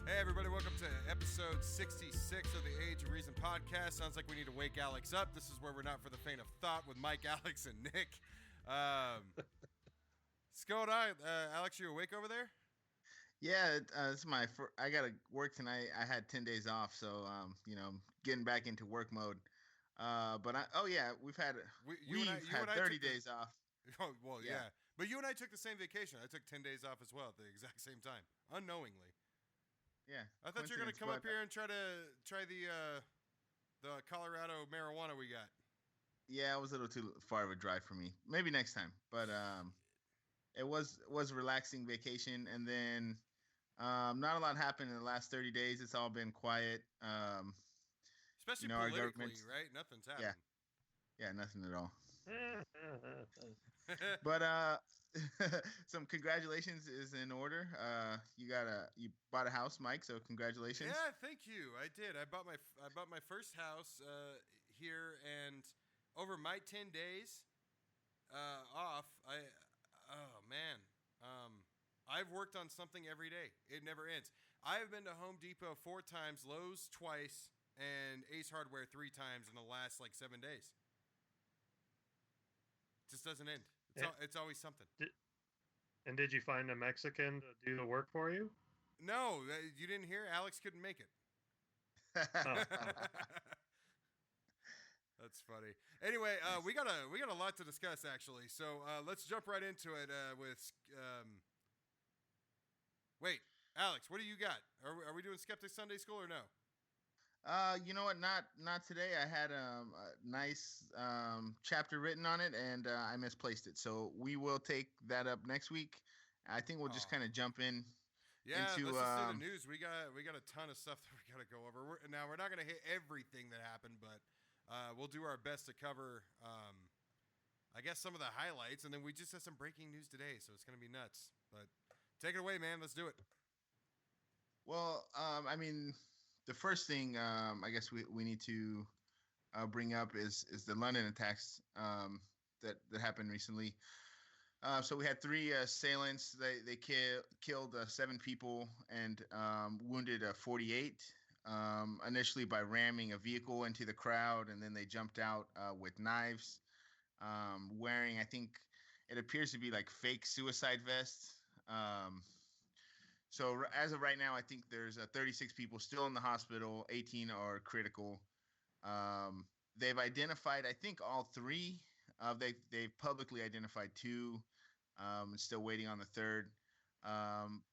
Hey everybody, welcome to episode 66 of the Age of Reason podcast. Sounds like we need to wake Alex up. This is where we're not for the faint of thought with Mike, Alex, and Nick. What's going on? Alex, you awake over there? Yeah, it's my I got to work tonight. I had 10 days off, so getting back into work mode. We've had you and 30 days off. Oh, well, yeah. But you and I took the same vacation. I took 10 days off as well at the exact same time, unknowingly. Yeah. I thought you were going to come up here and try the Colorado marijuana we got. Yeah, it was a little too far of a drive for me. Maybe next time. But it was a relaxing vacation, and then not a lot happened in the last 30 days. It's all been quiet. Especially politically, right? Nothing's happened. Yeah, nothing at all. But some congratulations is in order. You bought a house, Mike, so congratulations. Yeah, thank you. I did. I bought my first house here, and over my 10 days off, I've worked on something every day. It never ends. I've been to Home Depot 4 times, Lowe's twice, and Ace Hardware 3 times in the last 7 days. Just doesn't end. It's always something. Did you find a Mexican to do the work for you? No, you didn't hear? Alex couldn't make it. That's funny. Anyway, we got a lot to discuss actually. So let's jump right into it with. Wait, Alex, what do you got? Are we doing Skeptic Sunday School or no? You know what? Not today. I had a nice chapter written on it, and I misplaced it. So we will take that up next week. I think we'll just kind of jump in. Yeah, let's just do the news. We got a ton of stuff that we got to go over. We're not going to hit everything that happened, but we'll do our best to cover, I guess, some of the highlights. And then we just have some breaking news today, so it's going to be nuts. But take it away, man. Let's do it. Well, the first thing I guess we need to bring up is the London attacks that happened recently. So we had 3 assailants. They killed 7 people and wounded 48. Initially by ramming a vehicle into the crowd, and then they jumped out with knives, wearing, I think it appears to be fake suicide vests. So as of right now, I think there's 36 people still in the hospital. 18 are critical. They've identified, I think, all 3. They've publicly identified 2. Still waiting on the 3rd.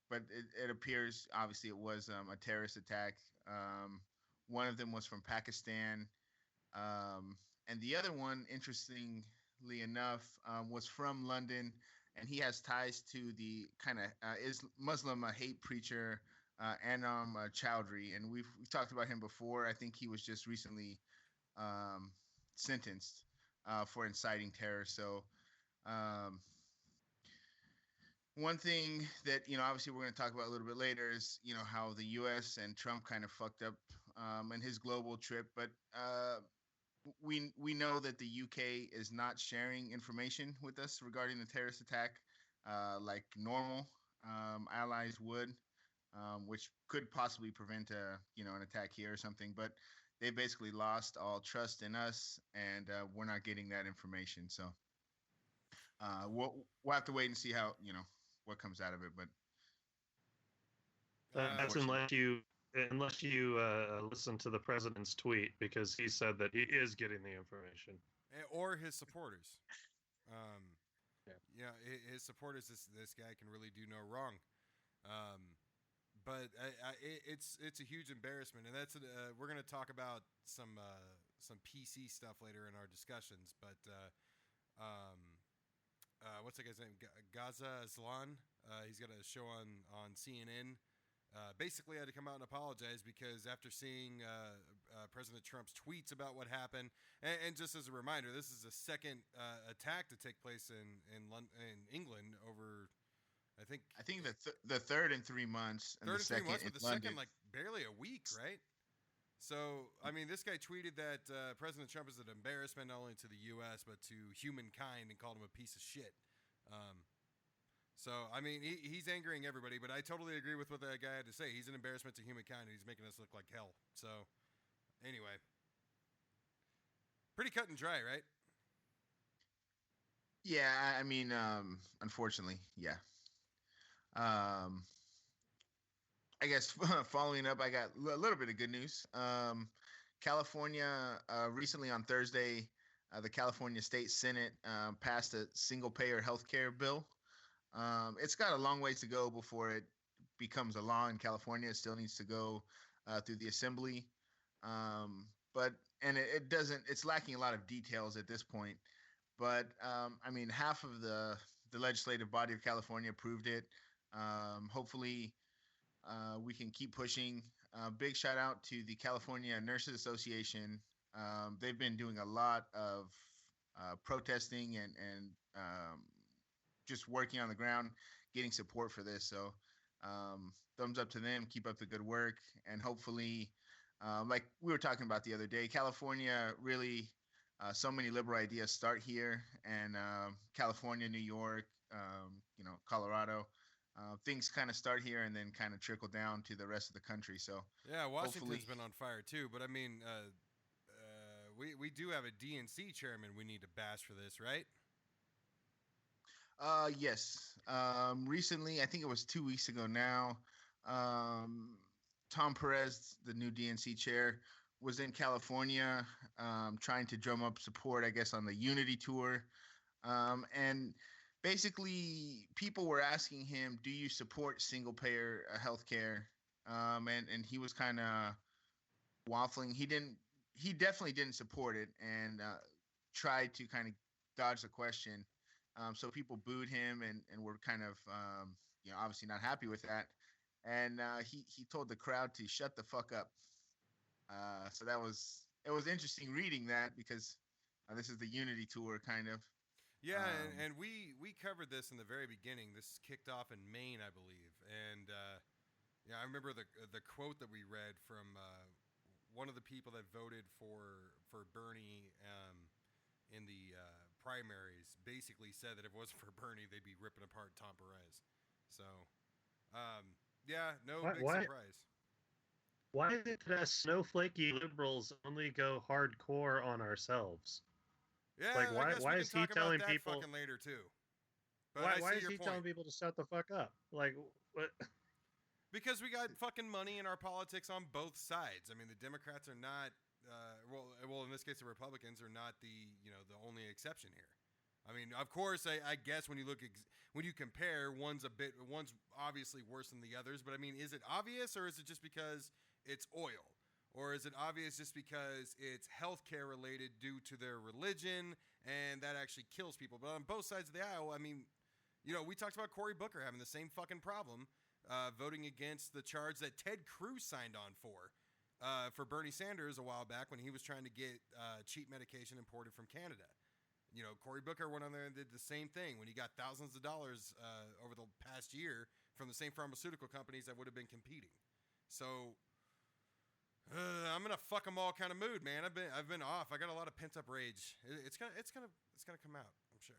But it appears, obviously, it was a terrorist attack. One of them was from Pakistan. And the other one, interestingly enough, was from London. And he has ties to the kind of Muslim hate preacher Anam Chowdhury, and we've talked about him before. I think he was just recently sentenced for inciting terror. So one thing that obviously we're going to talk about a little bit later is how the U.S. and Trump kind of fucked up in his global trip, but we know that the UK is not sharing information with us regarding the terrorist attack like normal allies would, which could possibly prevent an attack here or something. But they basically lost all trust in us, and we're not getting that information. So we'll have to wait and see how what comes out of it. But that's unless you listen to the president's tweet, because he said that he is getting the information, or his supporters. His supporters. This guy can really do no wrong. But it's a huge embarrassment, and that's we're going to talk about some PC stuff later in our discussions. But what's that guy's name? Gaza Aslan. He's got a show on CNN. Basically had to come out and apologize because after seeing President Trump's tweets about what happened, and just as a reminder, this is the second attack to take place in England over, I think the third in 3 months, and the second barely a week, right? So I mean, this guy tweeted that President Trump is an embarrassment not only to the U.S. but to humankind, and called him a piece of shit. So, I mean, he's angering everybody, but I totally agree with what that guy had to say. He's an embarrassment to humankind, and he's making us look like hell. So, anyway, pretty cut and dry, right? Yeah, I mean, unfortunately, yeah. Um, I guess following up, I got a little bit of good news. California recently on Thursday, the California State Senate passed a single-payer healthcare bill. It's got a long ways to go before it becomes a law in California. It still needs to go through the assembly, but it doesn't. It's lacking a lot of details at this point. But I mean, half of the legislative body of California approved it. Hopefully, we can keep pushing. Big shout out to the California Nurses Association. They've been doing a lot of protesting and just working on the ground, getting support for this. So, thumbs up to them. Keep up the good work, and hopefully, like we were talking about the other day, California really. So many liberal ideas start here, and California, New York, Colorado. Things kind of start here and then kind of trickle down to the rest of the country. So Yeah, hopefully, Washington's been on fire too, but I mean, we do have a DNC chairman we need to bash for this, right? yes. Recently, I think it was 2 weeks ago now. Tom Perez, the new DNC chair, was in California trying to drum up support, I guess, on the Unity tour. And basically, people were asking him, "Do you support single payer healthcare?" And he was kind of waffling. He didn't. He definitely didn't support it, and tried to kind of dodge the question. So people booed him, and were kind of obviously not happy with that. And he told the crowd to shut the fuck up. So it was interesting reading that because this is the Unity tour, kind of. Yeah, Um, and we covered this in the very beginning. This kicked off in Maine, I believe, and yeah, I remember the quote that we read from one of the people that voted for Bernie in the primaries. Basically, said that if it wasn't for Bernie, they'd be ripping apart Tom Perez. So, yeah, no Why, big why, surprise. why did us snowflakey liberals only go hardcore on ourselves? Yeah, Like, I why guess we why can is he talk about telling that people? fucking later too. But Why I why see is your he telling point. people to shut the fuck up? Like, what? Because we got fucking money in our politics on both sides. I mean, the Democrats are not, well, in this case, the Republicans are not the only exception here. I mean, of course, I guess when you when you compare, one's obviously worse than the others. But I mean, is it obvious, or is it just because it's oil, or is it obvious just because it's healthcare related due to their religion, and that actually kills people? But on both sides of the aisle, I mean, we talked about Cory Booker having the same fucking problem, voting against the charge that Ted Cruz signed on for Bernie Sanders a while back when he was trying to get cheap medication imported from Canada. Cory Booker went on there and did the same thing when he got thousands of dollars over the past year from the same pharmaceutical companies that would have been competing. So I'm in a fuck 'em all kind of mood, man. I've been off. I got a lot of pent up rage. It's gonna come out. I'm sure.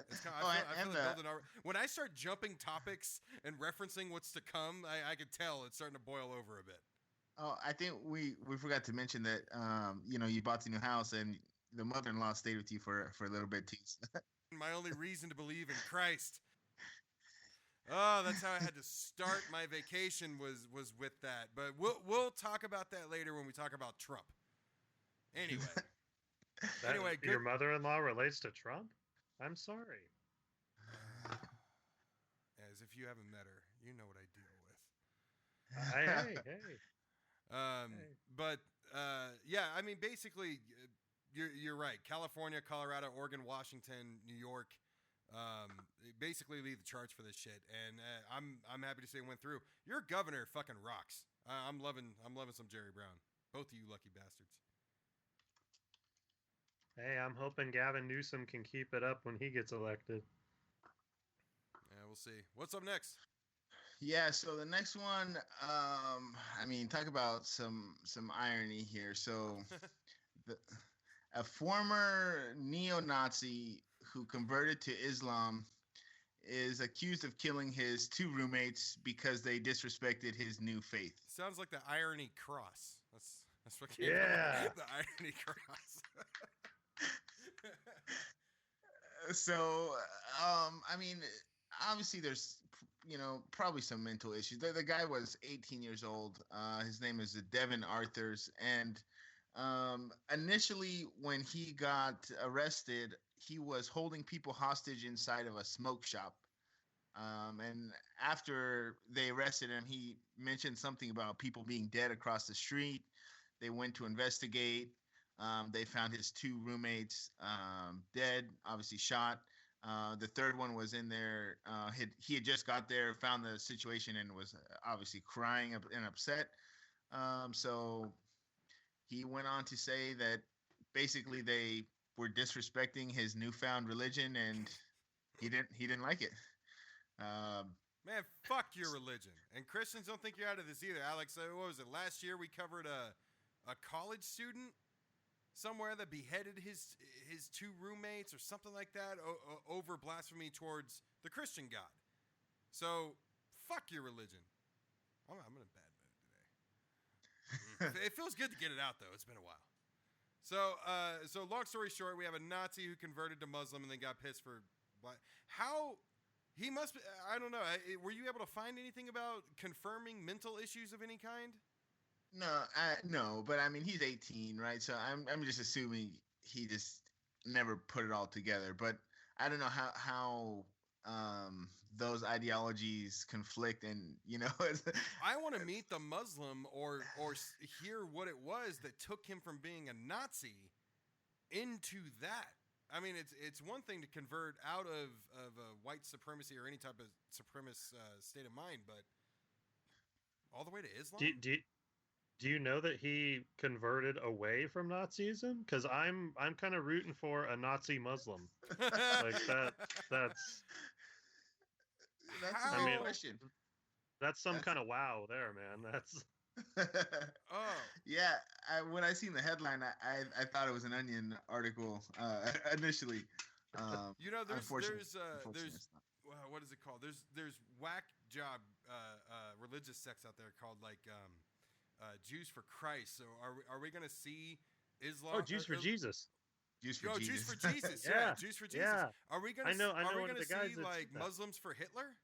It's kind of, oh, I feel and it building already. When I start jumping topics and referencing what's to come, I could tell it's starting to boil over a bit. I think we forgot to mention that you bought the new house and the mother-in-law stayed with you for a little bit too. My only reason to believe in Christ. Oh, that's how I had to start my vacation was with that. But we'll talk about that later when we talk about Trump. Anyway. Anyway, your good. mother-in-law relates to Trump? I'm sorry. As if you haven't met her, you know what I deal with. Hey. Um, Hey. but yeah, I mean, basically, you're right. California, Colorado, Oregon, Washington, New York, basically lead the charge for this shit. And I'm happy to say it went through. Your governor fucking rocks. I'm loving some Jerry Brown. Both of you lucky bastards. Hey, I'm hoping Gavin Newsom can keep it up when he gets elected. Yeah, we'll see. What's up next? Yeah, so the next one, I mean, talk about some irony here. So, the, a former neo-Nazi who converted to Islam is accused of killing his 2 roommates because they disrespected his new faith. Sounds like the irony cross. That's what came Yeah. the irony cross. So, I mean, obviously there's, probably some mental issues. The guy was 18 years old. His name is Devin Arthurs. And initially, when he got arrested, he was holding people hostage inside of a smoke shop. And after they arrested him, he mentioned something about people being dead across the street. They went to investigate. They found his 2 roommates dead, obviously shot. The third one was in there. He had just got there, found the situation, and was obviously crying and upset. So he went on to say that basically they were disrespecting his newfound religion, and he didn't like it. Man, fuck your religion. And Christians don't think you're out of this either. Alex, what was it? Last year we covered a college student somewhere that beheaded his 2 roommates or something like that over blasphemy towards the Christian God. So fuck your religion. I'm in a bad mood today. It feels good to get it out though. It's been a while. So long story short, we have a Nazi who converted to Muslim and then got pissed for how he must be, I don't know. Were you able to find anything about confirming mental issues of any kind? No, but I mean he's 18, right? So I'm just assuming he just never put it all together. But I don't know how those ideologies conflict, and I want to meet the Muslim or hear what it was that took him from being a Nazi into that. I mean, it's one thing to convert out of white supremacy or any type of supremacist state of mind, but all the way to Islam. Do you know that he converted away from Nazism? Because I'm kind of rooting for a Nazi Muslim. Like that's a good question. That's some kind of wow there, man. That's Oh yeah. When I seen the headline, I thought it was an Onion article initially. There's not. what is it called? There's whack job religious sects out there called like Jews for Christ. So are we gonna see Islam? Oh, Jews for Jesus. Jews for Jesus. Jews for Jesus. Yeah. Jews for Jesus. Yeah. Are we gonna? I know are we one of gonna the guys see that like said that. Muslims for Hitler?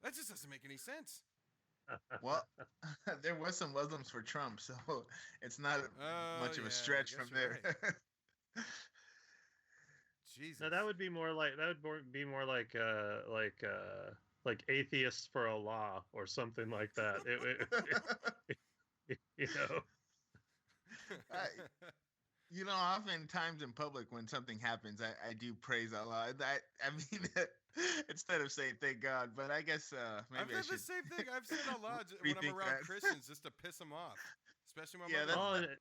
That just doesn't make any sense. Well, there was some Muslims for Trump, so it's not much of a stretch from there. Right. Jesus. No, that would be more like like atheists for Allah or something like that. Oftentimes in public when something happens, I do praise Allah. I mean, instead of saying thank God, but I guess maybe I've done the same thing. I've said Allah when I'm around Christians just to piss them off, especially my mother.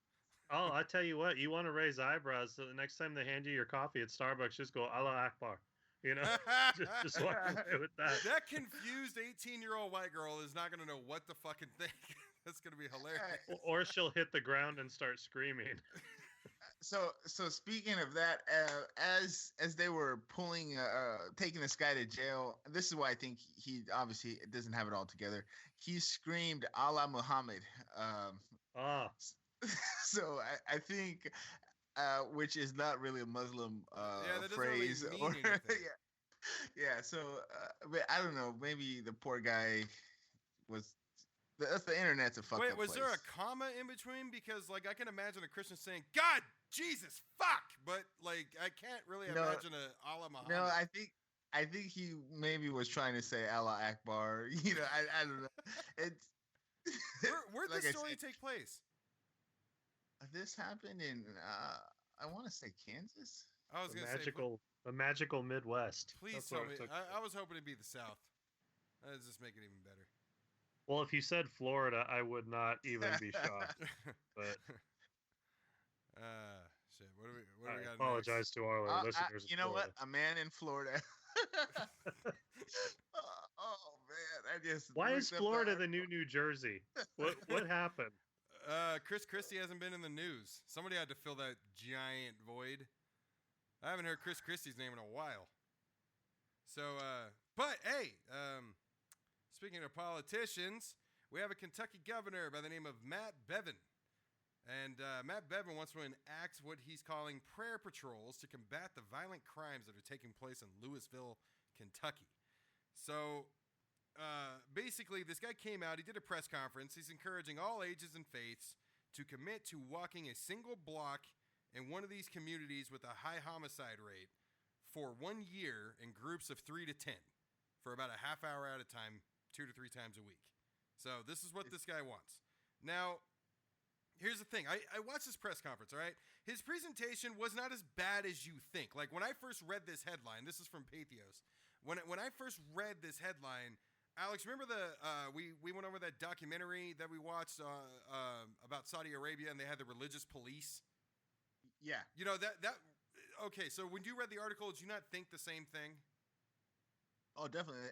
Oh, I tell you what, you want to raise eyebrows, so the next time they hand you your coffee at Starbucks, just go Allah Akbar. Just walk away with that. That confused 18-year-old white girl is not going to know what to fucking think. That's going to be hilarious. Or she'll hit the ground and start screaming. So speaking of that, as they were taking this guy to jail, this is why I think he obviously doesn't have it all together. He screamed Allah Muhammad. So I think, which is not really a Muslim that phrase. doesn't really mean anything. Yeah. So but I don't know. Maybe the poor guy was. The internet's a fucked up was place. There a comma in between? Because like I can imagine a Christian saying God, Jesus, fuck, but like I can't really imagine a Allah Muhammad. No, I think he maybe was trying to say Allah Akbar. I don't know. It's where'd like the story take place? This happened in I want to say Kansas. I was going to say the magical Midwest. Please tell me. I was hoping to be the South. That does just make it even better. Well, if you said Florida, I would not even be shocked. But shit. What do we got? Apologize to all our listeners. You know what? A man in Florida. Oh man, Why is Florida the new Jersey? What happened? Chris Christie hasn't been in the news. Somebody had to fill that giant void. I haven't heard Chris Christie's name in a while. So, but hey, speaking of politicians, we have a Kentucky governor by the name of Matt Bevin. And Matt Bevin wants to enact what he's calling prayer patrols to combat the violent crimes that are taking place in Louisville, Kentucky. So, basically, this guy came out, he did a press conference. He's encouraging all ages and faiths to commit to walking a single block in one of these communities with a high homicide rate for 1 year in groups of 3 to 10 for about a half hour at a time, 2 to 3 times a week. So this is what this guy wants. Now, here's the thing. I watched this press conference, all right? His presentation was not as bad as you think. Like, when I first read this headline, this is from Pathos. When I first read this headline, Alex, remember we went over that documentary that we watched about Saudi Arabia, and they had the religious police? Yeah. You know, that okay, so when you read the article, did you not think the same thing? Oh, definitely.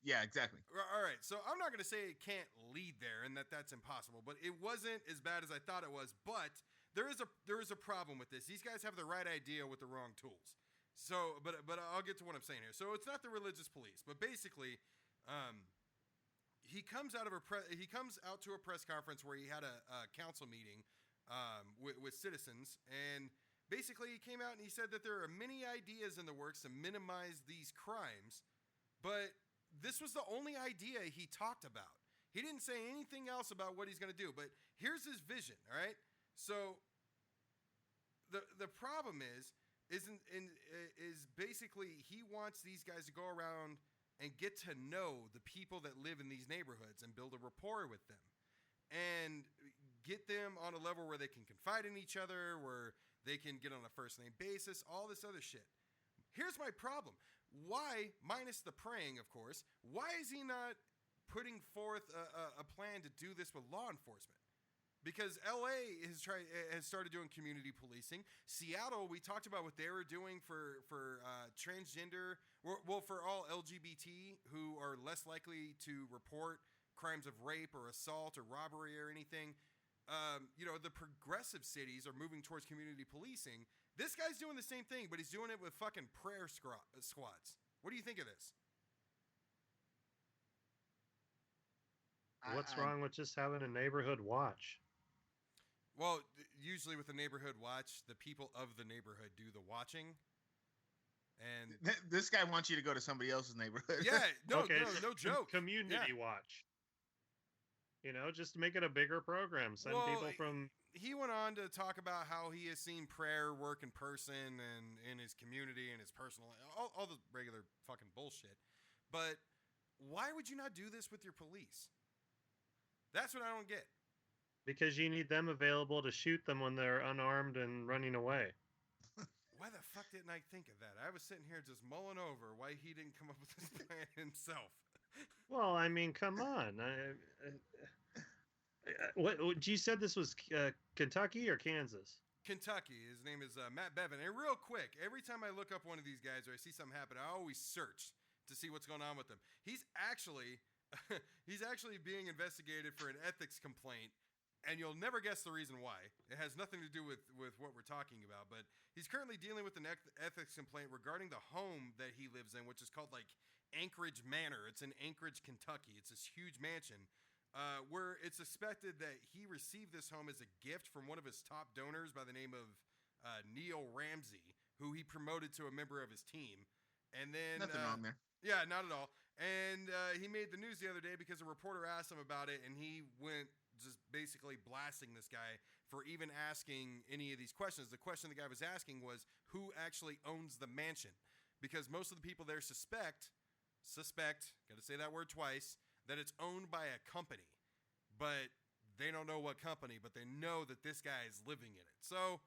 Yeah, exactly. All right, so I'm not going to say it can't lead there and that's impossible, but it wasn't as bad as I thought it was. But there is a problem with this. These guys have the right idea with the wrong tools. So, but I'll get to what I'm saying here. So it's not the religious police, but basically, he comes out to a press conference where he had a council meeting with citizens, and basically, he came out and he said that there are many ideas in the works to minimize these crimes, but this was the only idea he talked about. He didn't say anything else about what he's going to do, but here's his vision, all right? So the problem is basically he wants these guys to go around and get to know the people that live in these neighborhoods and build a rapport with them and get them on a level where they can confide in each other, where they can get on a first name basis, all this other shit. Here's my problem. Why, minus the praying, of course, why is he not putting forth a plan to do this with law enforcement? Because LA has started doing community policing. Seattle, we talked about what they were doing for transgender, well, for all LGBT who are less likely to report crimes of rape or assault or robbery or anything. You know, the progressive cities are moving towards community policing. This guy's doing the same thing, but he's doing it with fucking prayer squads. What do you think of this? What's wrong with just having a neighborhood watch? Well, usually with the neighborhood watch, the people of the neighborhood do the watching. And this guy wants you to go to somebody else's neighborhood. Yeah, no joke. Community watch. You know, just make it a bigger program. Send people from. He went on to talk about how he has seen prayer work in person and in his community and his personal, all the regular fucking bullshit. But why would you not do this with your police? That's what I don't get. Because you need them available to shoot them when they're unarmed and running away. Why the fuck didn't I think of that? I was sitting here just mulling over why he didn't come up with this plan himself. Well, I mean, come on. What you said this was Kentucky or Kansas? Kentucky. His name is Matt Bevin. And real quick, every time I look up one of these guys or I see something happen, I always search to see what's going on with him. He's actually being investigated for an ethics complaint. And you'll never guess the reason why. It has nothing to do with what we're talking about. But he's currently dealing with an ethics complaint regarding the home that he lives in, which is called like Anchorage Manor. It's in Anchorage, Kentucky. It's this huge mansion where it's suspected that he received this home as a gift from one of his top donors by the name of Neil Ramsey, who he promoted to a member of his team. And then nothing wrong there. Yeah, not at all. And he made the news the other day because a reporter asked him about it, and he went just basically blasting this guy for even asking any of these questions. The question the guy was asking was who actually owns the mansion, because most of the people there suspect, got to say that word twice, that it's owned by a company, but they don't know what company, but they know that this guy is living in it. So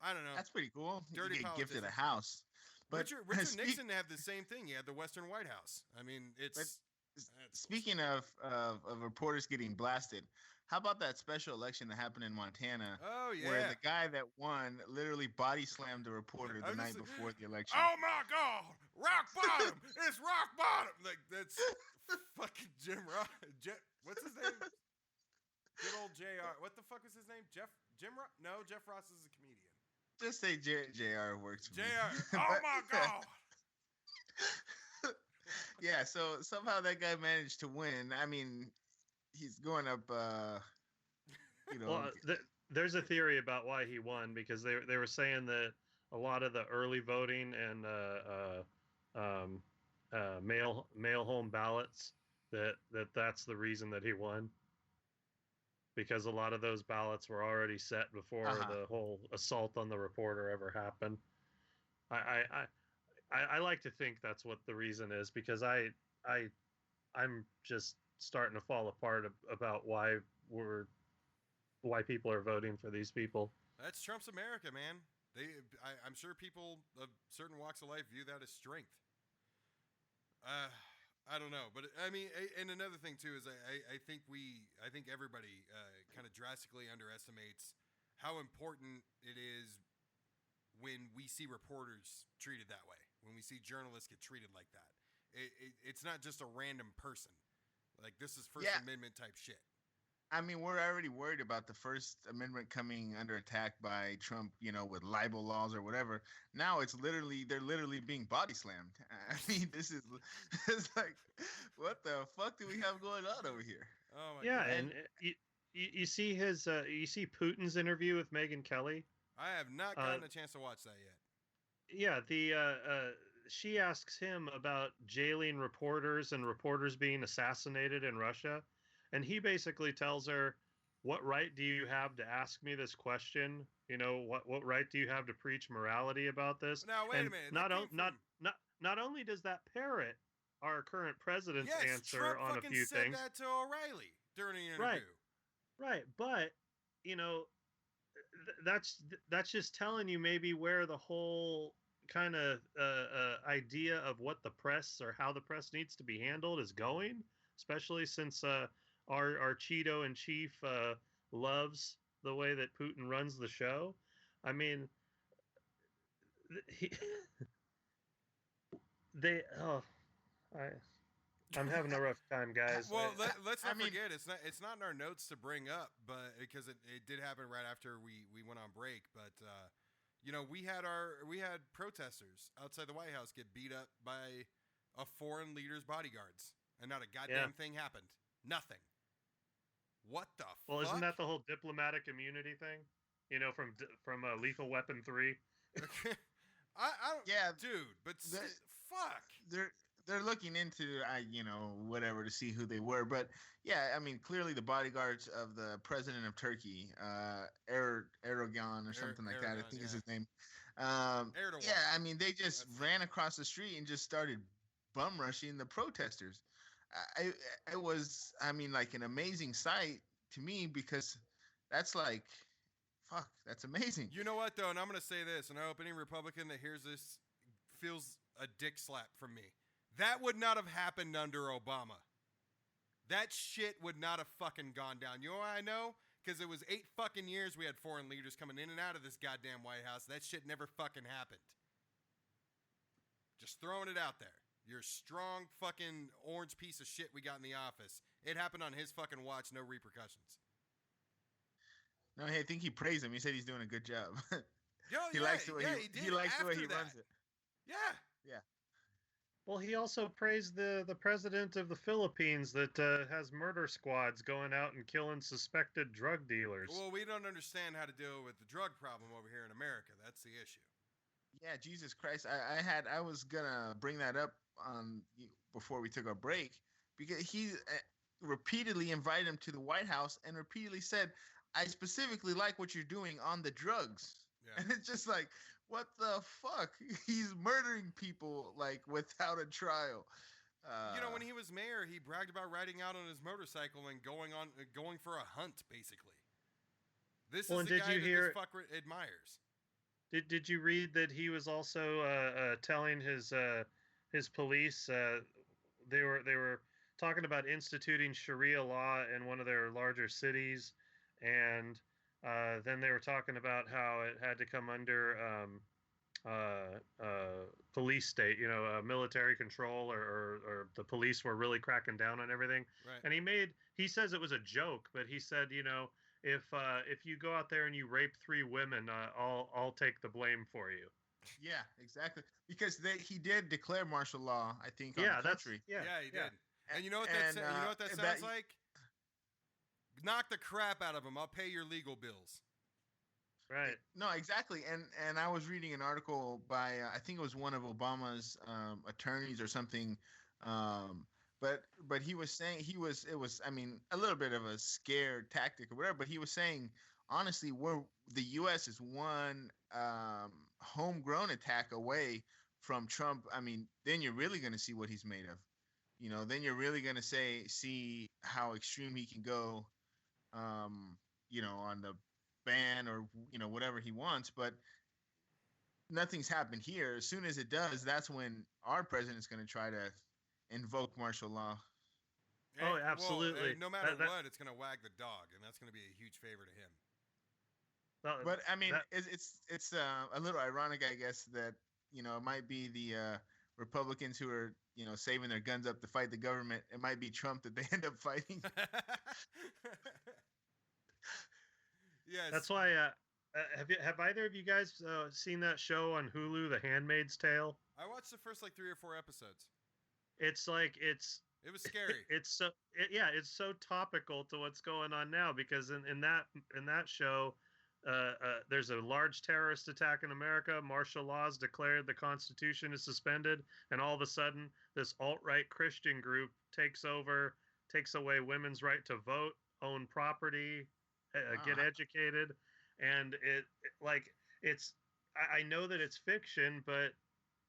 I don't know. That's pretty cool. Dirty you get gifted a house. But Richard Nixon had the same thing. He had the Western White House. I mean, speaking of reporters getting blasted, how about that special election that happened in Montana? Oh, yeah. Where the guy that won literally body slammed the reporter the night before the election. Oh, my God. Rock bottom. It's rock bottom. Like, that's fucking Jim Ross. What's his name? Good old JR. What the fuck was his name? Jim Ross? No, Jeff Ross is a comedian. Just say JR works for me. JR. Oh, my God. yeah, so somehow that guy managed to win. I mean, he's going up. You know, Well, there's a theory about why he won because they were saying that a lot of the early voting and mail home ballots that's the reason that he won because a lot of those ballots were already set before uh-huh. the whole assault on the reporter ever happened. I like to think that's what the reason is because I'm just starting to fall apart about why people are voting for these people. That's Trump's America, man. I'm sure people of certain walks of life view that as strength. I don't know, but I mean, and another thing too is I think everybody kind of drastically underestimates how important it is when we see reporters treated that way, when we see journalists get treated like that. It's not just a random person. Like this is First Amendment type shit. I mean, we're already worried about the First Amendment coming under attack by Trump, you know, with libel laws or whatever. Now they're literally being body slammed. I mean, it's like, what the fuck do we have going on over here? Oh my yeah, God. and you see you see Putin's interview with Megyn Kelly. I have not gotten a chance to watch that yet. Yeah, she asks him about jailing reporters and reporters being assassinated in Russia. And he basically tells her, what right do you have to ask me this question? You know, what right do you have to preach morality about this? Now, wait a minute. Not only does that parrot our current president's answer Trump on a few said things. That to O'Reilly during an interview. Right. But, you know, that's just telling you maybe where the whole kind of idea of what the press or how the press needs to be handled is going, especially since our Cheeto in chief loves the way that Putin runs the show. I mean, I'm having a rough time, guys. Well, let's not forget it's not in our notes to bring up, but because it did happen right after we went on break. But you know, we had protesters outside the White House get beat up by a foreign leader's bodyguards, and not a goddamn thing happened. Nothing. What the fuck? Well, isn't that the whole diplomatic immunity thing? You know, from Lethal Weapon 3? I don't. Yeah, dude, but fuck. They're looking into you know, whatever to see who they were, but yeah, I mean, clearly the bodyguards of the president of Turkey, Erdogan or something like that, I think is his name. Yeah, I mean, they just ran across the street and just started bum rushing the protesters. It was, I mean, like an amazing sight to me because that's like, fuck, that's amazing. You know what though, and I'm gonna say this, and I hope any Republican that hears this feels a dick slap from me. That would not have happened under Obama. That shit would not have fucking gone down. You know why I know? Because it was 8 fucking years we had foreign leaders coming in and out of this goddamn White House. That shit never fucking happened. Just throwing it out there. You're a strong fucking orange piece of shit we got in the office. It happened on his fucking watch, no repercussions. No, hey, I think he praised him. He said he's doing a good job. He likes the way he likes the way he runs it. Yeah. Well, he also praised the president of the Philippines that has murder squads going out and killing suspected drug dealers. Well, we don't understand how to deal with the drug problem over here in America. That's the issue. Yeah, Jesus Christ. I was gonna bring that up before we took our break because he repeatedly invited him to the White House and repeatedly said, I specifically like what you're doing on the drugs. Yeah. And it's just like, what the fuck? He's murdering people like without a trial. You know, when he was mayor, he bragged about riding out on his motorcycle and going for a hunt, basically. This is the guy that this fuck admires. Did you read that he was also telling his police they were talking about instituting Sharia law in one of their larger cities, and then they were talking about how it had to come under police state, you know, military control, or the police were really cracking down on everything. Right. And he says it was a joke, but he said, you know, if you go out there and you rape 3 women, I'll take the blame for you. Yeah, exactly. Because he did declare martial law, I think, on Yeah, the country. yeah, He did. And you know what And, you know what that and sounds like? Knock the crap out of him. I'll pay your legal bills. right. No, exactly. And I was reading an article by I think it was one of Obama's attorneys or something. Um, but he was saying it was I mean a little bit of a scare tactic or whatever. But he was saying honestly, the U.S. is one homegrown attack away from Trump. I mean, then you're really going to see what he's made of. Then you're really going to see how extreme he can go. On the ban or whatever he wants, but nothing's happened here. As soon as it does, that's when our president's going to try to invoke martial law. Oh, absolutely. No matter what, it's going to wag the dog, and that's going to be a huge favor to him. But I mean, it's a little ironic, I guess, that it might be the Republicans who are saving their guns up to fight the government. It might be Trump that they end up fighting. Yes. That's why. Have either of you guys seen that show on Hulu, The Handmaid's Tale? I watched the first 3 or 4 episodes. It was scary. It's so topical to what's going on now because in that show, there's a large terrorist attack in America. Martial law is declared. The Constitution is suspended, and all of a sudden, this alt-right Christian group takes away women's right to vote, own property, get educated, and I know that it's fiction, but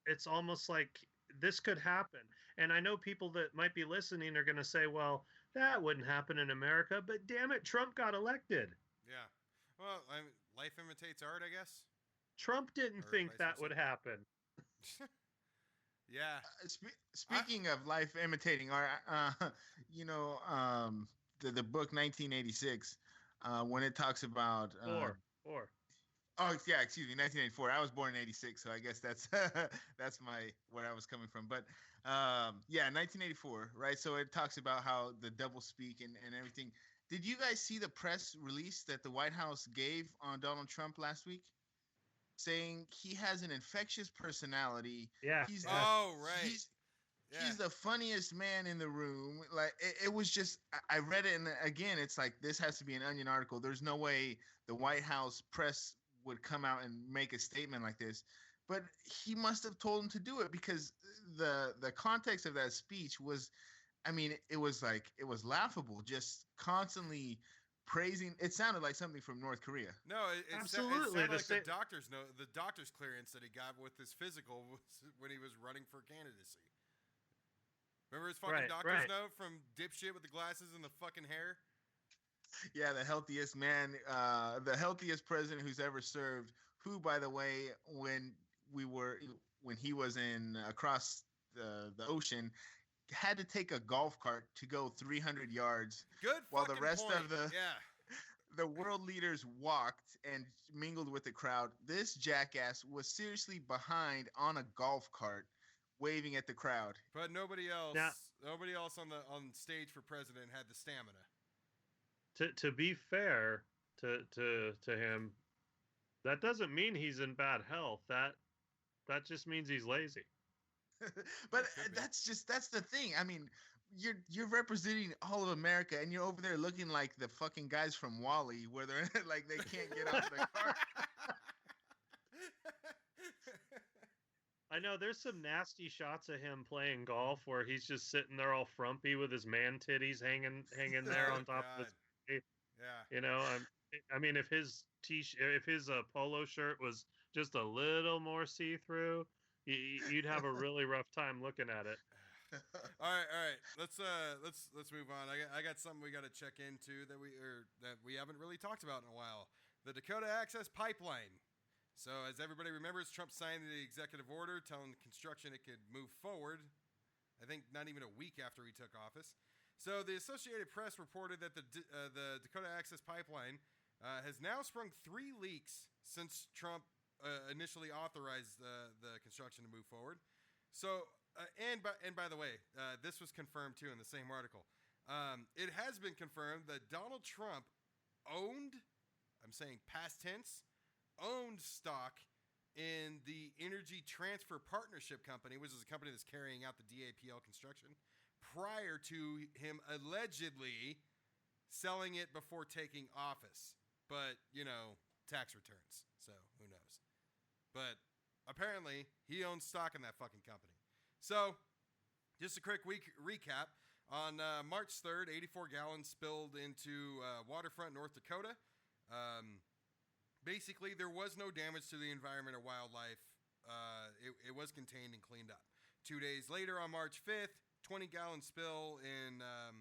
it's almost like this could happen. And I know people that might be listening are going to say, well, that wouldn't happen in America, but damn it, Trump got elected. Yeah. Well, life imitates art, I guess. Trump didn't think that would happen. Yeah. Speaking of life imitating art, the book 1986, when it talks about Four. Oh yeah, excuse me, 1984. I was born in '86, so I guess that's that's where I was coming from. But 1984, right? So it talks about how the double speak and everything. Did you guys see the press release that the White House gave on Donald Trump last week, saying he has an infectious personality? Yeah. He's the funniest man in the room. Like it was just, I read it, and again, it's like this has to be an Onion article. There's no way the White House press would come out and make a statement like this, but he must have told him to do it because the context of that speech was, I mean, it was laughable, just constantly praising. It sounded like something from North Korea. No, absolutely. It sounded like the doctor's clearance that he got with his physical when he was running for candidacy. Remember his fucking doctor's note from dipshit with the glasses and the fucking hair? Yeah, the healthiest man, the healthiest president who's ever served. Who, by the way, when he was across the ocean, had to take a golf cart to go 300 yards. Good. While the rest point. of the world leaders walked and mingled with the crowd. This jackass was seriously behind on a golf cart, waving at the crowd. But nobody else on stage for president had the stamina. To be fair to him, that doesn't mean he's in bad health. That just means he's lazy. But that's the thing. I mean, you're representing all of America, and you're over there looking like the fucking guys from WALL-E, where they're like they can't get off the car. I know there's some nasty shots of him playing golf where he's just sitting there all frumpy with his man titties hanging there on top of his. Yeah. I mean, if his polo shirt was just a little more see-through, you'd have a really rough time looking at it. All right. Let's move on. I got something we got to check into that we haven't really talked about in a while. The Dakota Access Pipeline. So as everybody remembers, Trump signed the executive order telling construction it could move forward. I think not even a week after he took office. So the Associated Press reported that the Dakota Access Pipeline has now sprung 3 leaks since Trump initially authorized the construction to move forward. So and by the way, this was confirmed too in the same article. It has been confirmed that Donald Trump owned, I'm saying past tense, owned stock in the Energy Transfer Partnership Company, which is a company that's carrying out the DAPL construction, prior to him allegedly selling it before taking office. But, tax returns, so who knows. But apparently, he owns stock in that fucking company. So, just a quick recap. On March 3rd, 84 gallons spilled into Waterfront, North Dakota. Basically, there was no damage to the environment or wildlife. It was contained and cleaned up. 2 days later, on March 5th, 20-gallon spill in a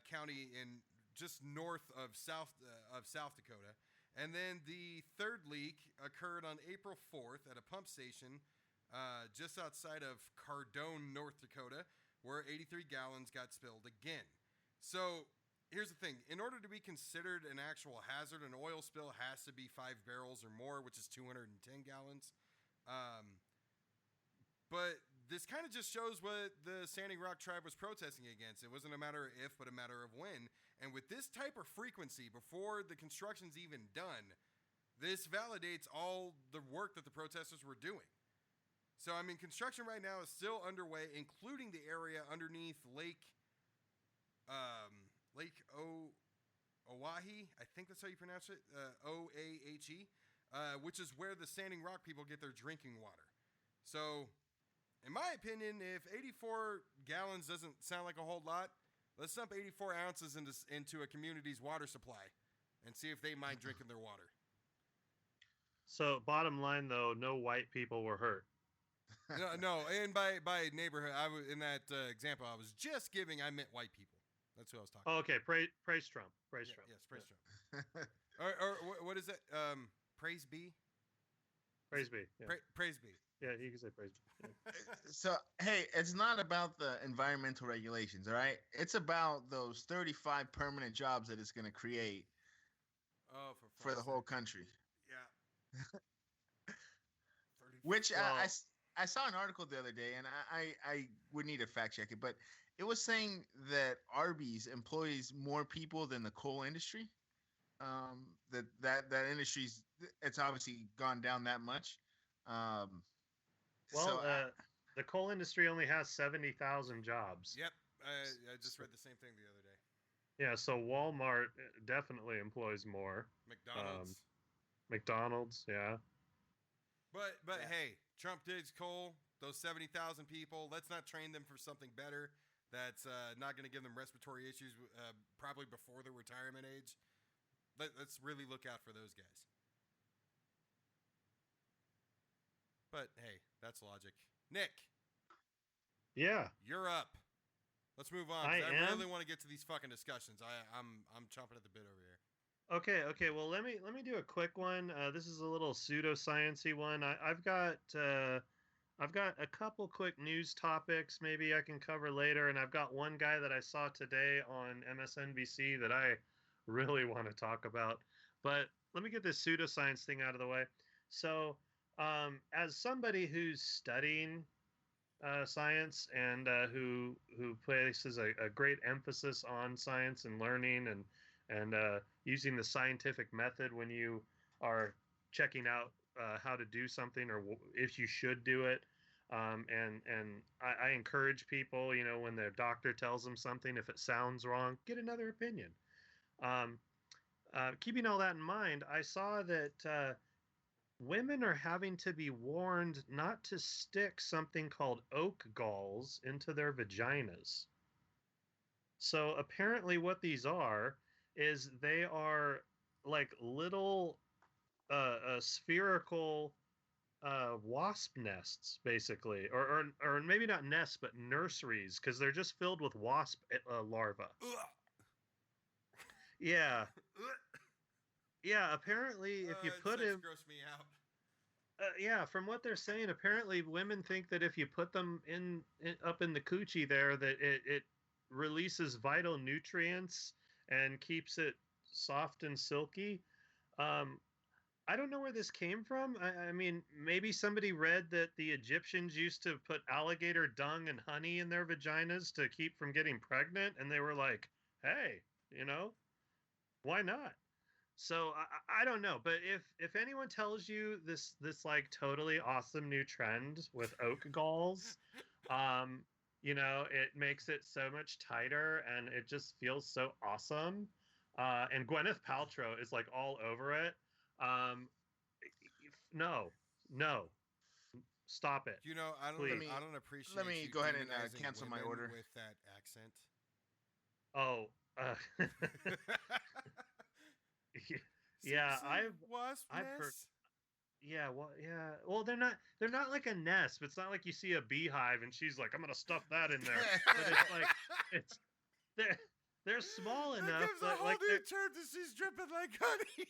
county in just north of South Dakota. And then the third leak occurred on April 4th at a pump station just outside of Cardone, North Dakota, where 83 gallons got spilled again. So here's the thing. In order to be considered an actual hazard, an oil spill has to be 5 barrels or more, which is 210 gallons. But this kind of just shows what the Standing Rock tribe was protesting against. It wasn't a matter of if, but a matter of when. And with this type of frequency, before the construction's even done, this validates all the work that the protesters were doing. So, I mean, construction right now is still underway, including the area underneath Lake Oahe. I think that's how you pronounce it. Oahe, which is where the Standing Rock people get their drinking water. So, in my opinion, if 84 gallons doesn't sound like a whole lot, let's dump 84 ounces into a community's water supply and see if they mind drinking their water. So, bottom line, though, no white people were hurt. No, and by neighborhood, in that example I was just giving, I meant white people. That's who I was talking about. Okay, praise Trump. Praise Trump. Yes, praise Trump. or what is it? Praise be? Praise be. Yeah. Praise be. Yeah, you can say praise be. Yeah. So, hey, it's not about the environmental regulations, all right? It's about those 35 permanent jobs that it's going to create for the whole country. Yeah. Which I saw an article the other day, and I would need to fact check it, but it was saying that Arby's employs more people than the coal industry. That industry's, it's obviously gone down that much. The coal industry only has 70,000 jobs. Yep, I just read the same thing the other day. Yeah, so Walmart definitely employs more. McDonald's, yeah. But hey, Trump digs coal. Those 70,000 people. Let's not train them for something better. That's not going to give them respiratory issues probably before their retirement age. Let's really look out for those guys. But hey, that's logic. Nick. Yeah. You're up. Let's move on. I really want to get to these fucking discussions. I'm chomping at the bit over here. Okay. Well, let me do a quick one. This is a little pseudoscience-y one. I've got a couple quick news topics maybe I can cover later, and I've got one guy that I saw today on MSNBC that I really want to talk about. But let me get this pseudoscience thing out of the way. So, as somebody who's studying science and who places a great emphasis on science and learning and using the scientific method when you are checking out how to do something or if you should do it. And I encourage people, when their doctor tells them something, if it sounds wrong, get another opinion. Keeping all that in mind, I saw that women are having to be warned not to stick something called oak galls into their vaginas. So apparently what these are is they are like little spherical wasp nests, basically, or maybe not nests, but nurseries, because they're just filled with wasp larvae. Yeah. Yeah, apparently if you put him... gross me out. Yeah, from what they're saying, apparently women think that if you put them up in the coochie there, that it releases vital nutrients and keeps it soft and silky. I don't know where this came from. I mean, maybe somebody read that the Egyptians used to put alligator dung and honey in their vaginas to keep from getting pregnant, and they were like, hey, why not? So I don't know, but if anyone tells you this like totally awesome new trend with oak galls, um, it makes it so much tighter and it just feels so awesome. And Gwyneth Paltrow is like all over it. Um, no, no, stop it, Let please. me I don't let appreciate me you go ahead and demonizing cancel my women order. with that accent. Oh, yeah, Seriously, I've heard. waspness. Yeah, well, yeah. Well, they're not like a nest. But it's not like you see a beehive and she's like, I'm gonna stuff that in there. But it's like it's they're they're small That enough gives a that whole like new term to she's dripping like honey.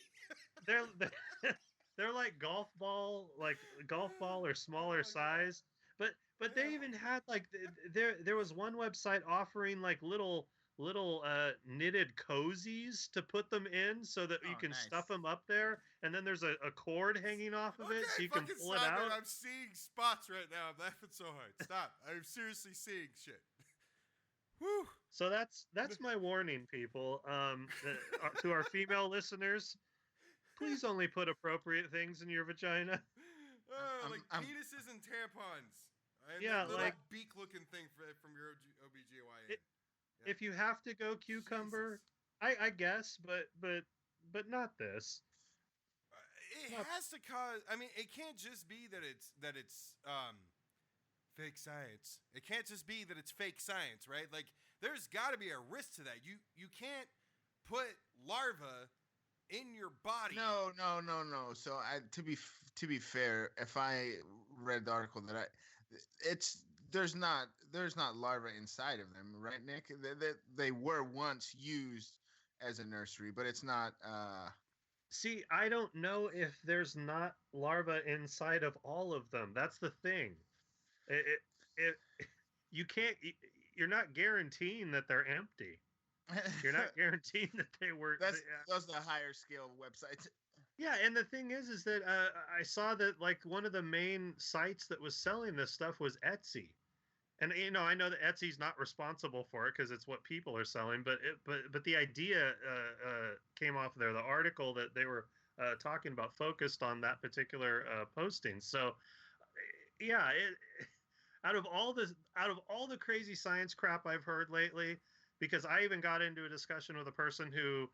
they're they're like golf ball or Oh smaller my god. size. But they even had like there was one website offering like little knitted cozies to put them in so that you Oh, can stuff nice. them up there, and then there's a cord hanging off of it Okay, so you can fucking pull it stop it. out. I'm seeing spots right now. I'm laughing so hard. Stop. I'm seriously seeing shit. Whew. So that's my warning, people. To our female listeners, please only put appropriate things in your vagina. Like I'm penises and tampons. And Yeah, that little like beak-looking thing from your OBGYN. it, Yeah. if you have to go cucumber, Jesus. I guess, but not this. It Not has to cause. I mean, it can't just be that it's fake science. It can't just be that it's fake science, right? Like there's got to be a risk to that. You can't put larvae in your body. no. So to be fair, if I read the article it's there's not larvae inside of them, right, Nick? They were once used as a nursery, but it's not. See, I don't know if there's not larvae inside of all of them. That's the thing. It you can't. You're not guaranteeing that they're empty. You're not guaranteeing that they were. That's the higher scale websites. Yeah, and the thing is that I saw that like one of the main sites that was selling this stuff was Etsy, and I know that Etsy's not responsible for it because it's what people are selling, but the idea came off there. The article that they were talking about focused on that particular posting. So yeah, out of all the crazy science crap I've heard lately, because I even got into a discussion with a person who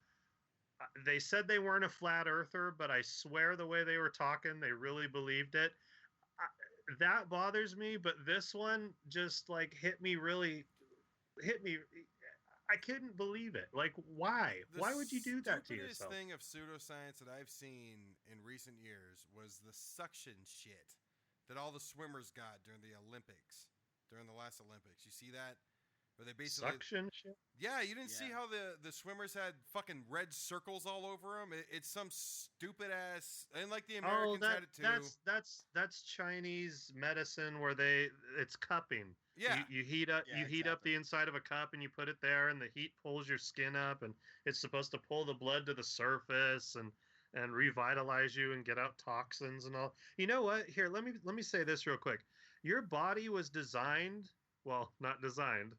they said they weren't a flat earther, but I swear the way they were talking, they really believed it. That bothers me, but this one just like hit me. I couldn't believe it. Like, why? Why would you do that to The stupidest yourself? thing of pseudoscience that I've seen in recent years was the suction shit that all the swimmers got during the Olympics, during the last Olympics. You see that? Where they basically Suction shit. Yeah, you didn't see Yeah. how the swimmers had fucking red circles all over them. It's some stupid ass, and like the Oh, Americans had it too. that's Chinese medicine where it's cupping. Yeah, You heat up Yeah, you heat up exactly. the inside of a cup and you put it there, and the heat pulls your skin up, and it's supposed to pull the blood to the surface and revitalize you and get out toxins and all. You know what? Here, let me say this real quick. Your body was designed, well, not designed,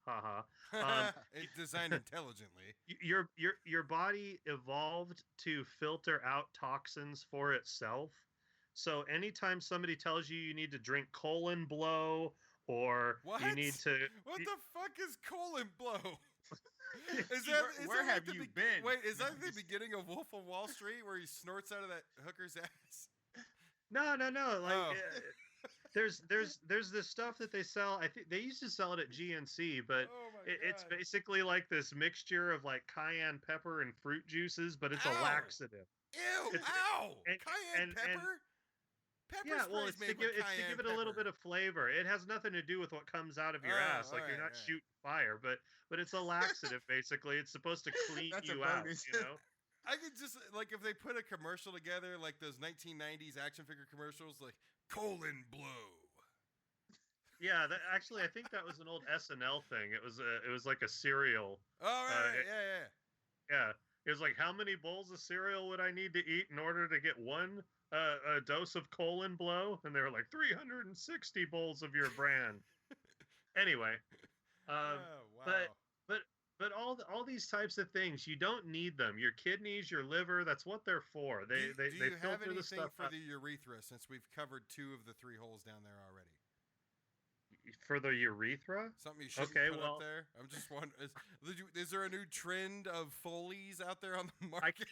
haha. Um, it's designed intelligently. your body evolved to filter out toxins for itself. So anytime somebody tells you you need to drink colon blow or What? you need to What the fuck is colon blow? Is Where that have like you been? Wait, is No, that the just- beginning of Wolf of Wall Street where he snorts out of that hooker's ass? no, like Oh. there's this stuff that they sell. I think they used to sell it at GNC, but Oh my it's God. basically like this mixture of like cayenne pepper and fruit juices, but it's Ow! a laxative. Ew! It's- Ow! and- Cayenne and- pepper. Pepper Yeah, well, spray's made with it's to cayenne give it a little pepper. bit of flavor. It has nothing to do with what comes out of your Oh, ass. Like you're alright, not alright. shooting fire, but it's a laxative basically. It's supposed to clean That's a you out. bonus. I could just like if they put a commercial together like those 1990s action figure commercials, like colon blow. Yeah, actually, I think that was an old SNL thing. It was like a cereal. All right, it- yeah. Yeah, it was like, how many bowls of cereal would I need to eat in order to get one a dose of colon blow? And they were like 360 bowls of your brand. Anyway, Oh, wow. but but all these types of things, you don't need them. Your kidneys, your liver, that's what they're for. Do They you have filter the anything stuff for out. the urethra since we've covered 2 of the 3 holes down there already? For the urethra. Something you shouldn't Okay, put up well, there? I'm just wondering. Is there a new trend of Foleys out there on the I market?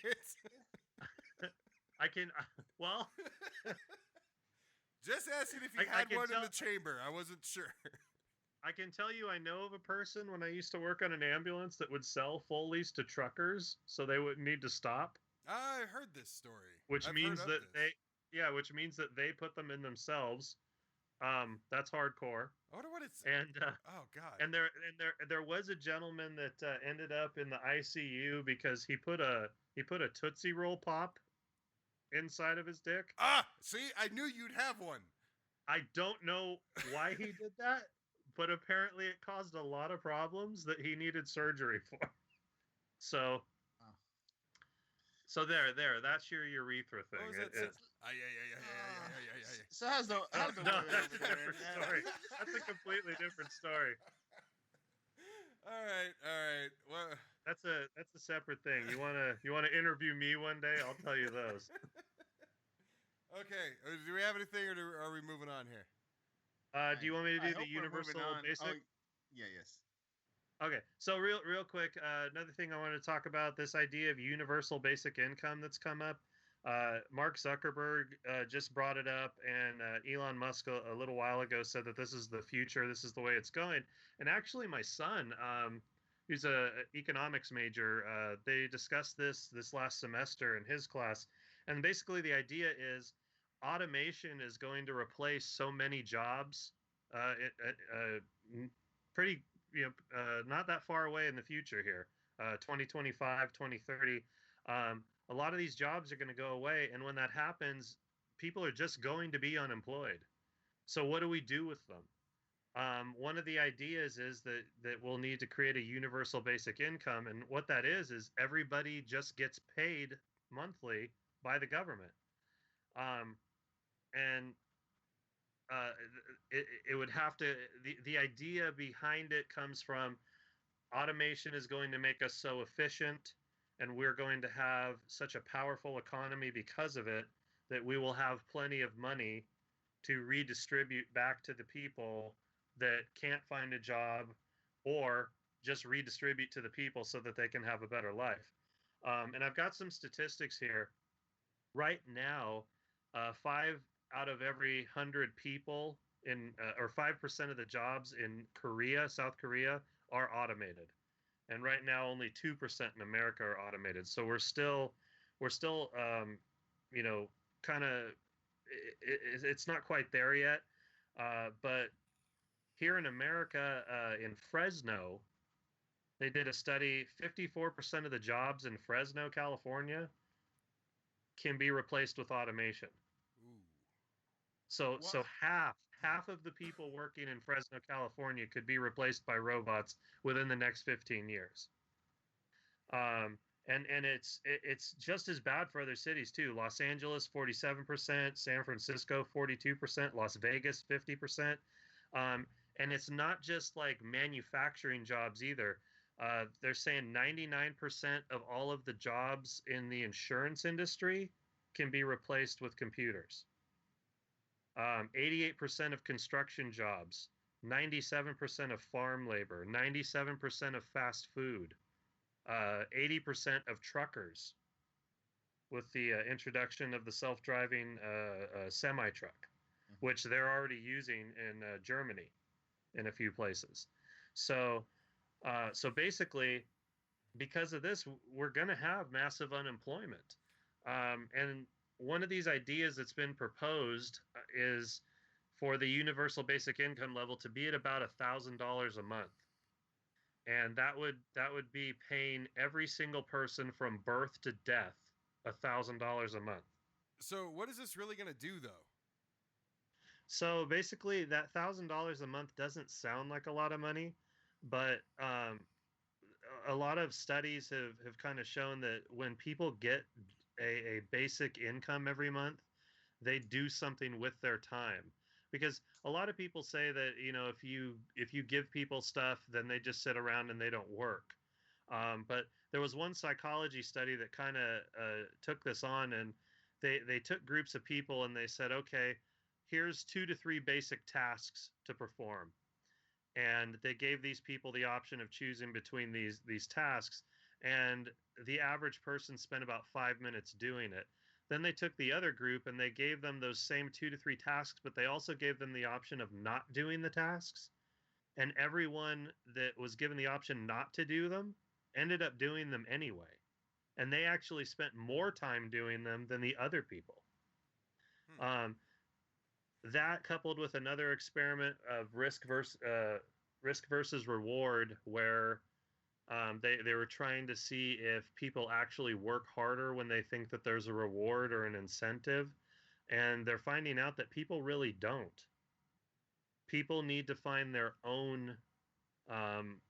I can well, Just asking if you I had can one in tell the chamber. I wasn't sure. I can tell you I know of a person when I used to work on an ambulance that would sell Foleys to truckers so they wouldn't need to stop, I heard this story. which I've heard means of that this. which means that they put them in themselves. That's hardcore. I wonder what it's. And Oh God. there was a gentleman that ended up in the ICU because he put a Tootsie Roll pop inside of his dick. See, I knew you'd have one. I don't know why he did that, but apparently it caused a lot of problems that he needed surgery for. So, Oh. so that's your urethra thing. What was that? So how's the No, weather that's a over there? different story. That's a completely different story. All right. Well, That's a separate thing. You wanna interview me one day? I'll tell you those. okay. Do we have anything, or are we moving on here? Do you want me to I do hope the we're moving universal on. basic? Oh, yeah, yes. Okay, so real quick, another thing I wanted to talk about, this idea of universal basic income that's come up. Mark Zuckerberg just brought it up, and Elon Musk a little while ago said that this is the future, this is the way it's going. And actually, my son, who's a economics major, they discussed this last semester in his class, and basically the idea is automation is going to replace so many jobs. Pretty not that far away in the future here, 2025, 2030. A lot of these jobs are going to go away. And when that happens, people are just going to be unemployed. So what do we do with them? One of the ideas is that we'll need to create a universal basic income. And what that is everybody just gets paid monthly by the government. And it would have to, the idea behind it comes from automation is going to make us so efficient, and we're going to have such a powerful economy because of it that we will have plenty of money to redistribute back to the people that can't find a job, or just redistribute to the people so that they can have a better life. And I've got some statistics here. Right now, 5 out of every 100 people or 5% of the jobs in Korea, South Korea, are automated. And right now, only 2% in America are automated. So we're still, you know, kind of, it's not quite there yet. But here in America, in Fresno, they did a study. 54% of the jobs in Fresno, California, can be replaced with automation. Ooh. So half of the people working in Fresno, California, could be replaced by robots within the next 15 years. And it's just as bad for other cities too. Los Angeles 47%, San Francisco 42%, Las Vegas 50%. And it's not just like manufacturing jobs either. They're saying 99% of all of the jobs in the insurance industry can be replaced with computers. 88% of construction jobs, 97% of farm labor, 97% of fast food, 80% of truckers with the introduction of the self-driving semi-truck, which they're already using in Germany in a few places. So basically, because of this, we're going to have massive unemployment. And one of these ideas that's been proposed is for the universal basic income level to be at about $1,000 a month. And that would be paying every single person from birth to death $1,000 a month. So what is this really going to do, though? So basically, that $1,000 a month doesn't sound like a lot of money, but a lot of studies have kind of shown that when people get a basic income every month, they do something with their time. Because a lot of people say that, if you give people stuff, then they just sit around and they don't work. But there was one psychology study that kind of took this on, and they took groups of people and they said, okay, here's 2 to 3 basic tasks to perform, and they gave these people the option of choosing between these tasks, and the average person spent about 5 minutes doing it. Then they took the other group and they gave them those same 2 to 3 tasks, but they also gave them the option of not doing the tasks, and everyone that was given the option not to do them ended up doing them anyway, and they actually spent more time doing them than the other people. Hmm. That coupled with another experiment of risk versus reward, where they were trying to see if people actually work harder when they think that there's a reward or an incentive, and they're finding out that people really don't. People need to find their own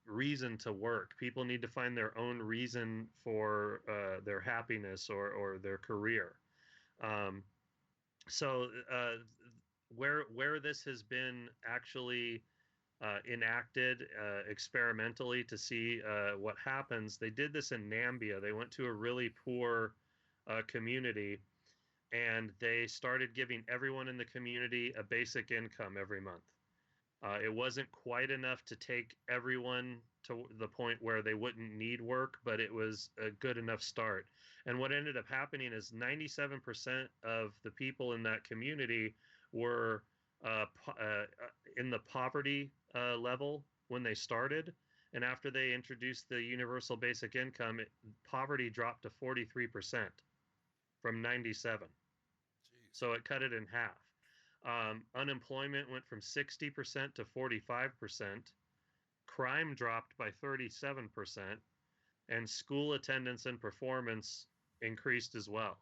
reason to work. People need to find their own reason for their happiness or their career. Um, so where this has been actually enacted experimentally to see what happens, they did this in Nambia. They went to a really poor community, and they started giving everyone in the community a basic income every month. It wasn't quite enough to take everyone to the point where they wouldn't need work, but it was a good enough start. And what ended up happening is 97% of the people in that community were in the poverty level when they started. And after they introduced the universal basic income, poverty dropped to 43% from 97. Jeez. So it cut it in half. Unemployment went from 60% to 45%. Crime dropped by 37%. And school attendance and performance increased as well.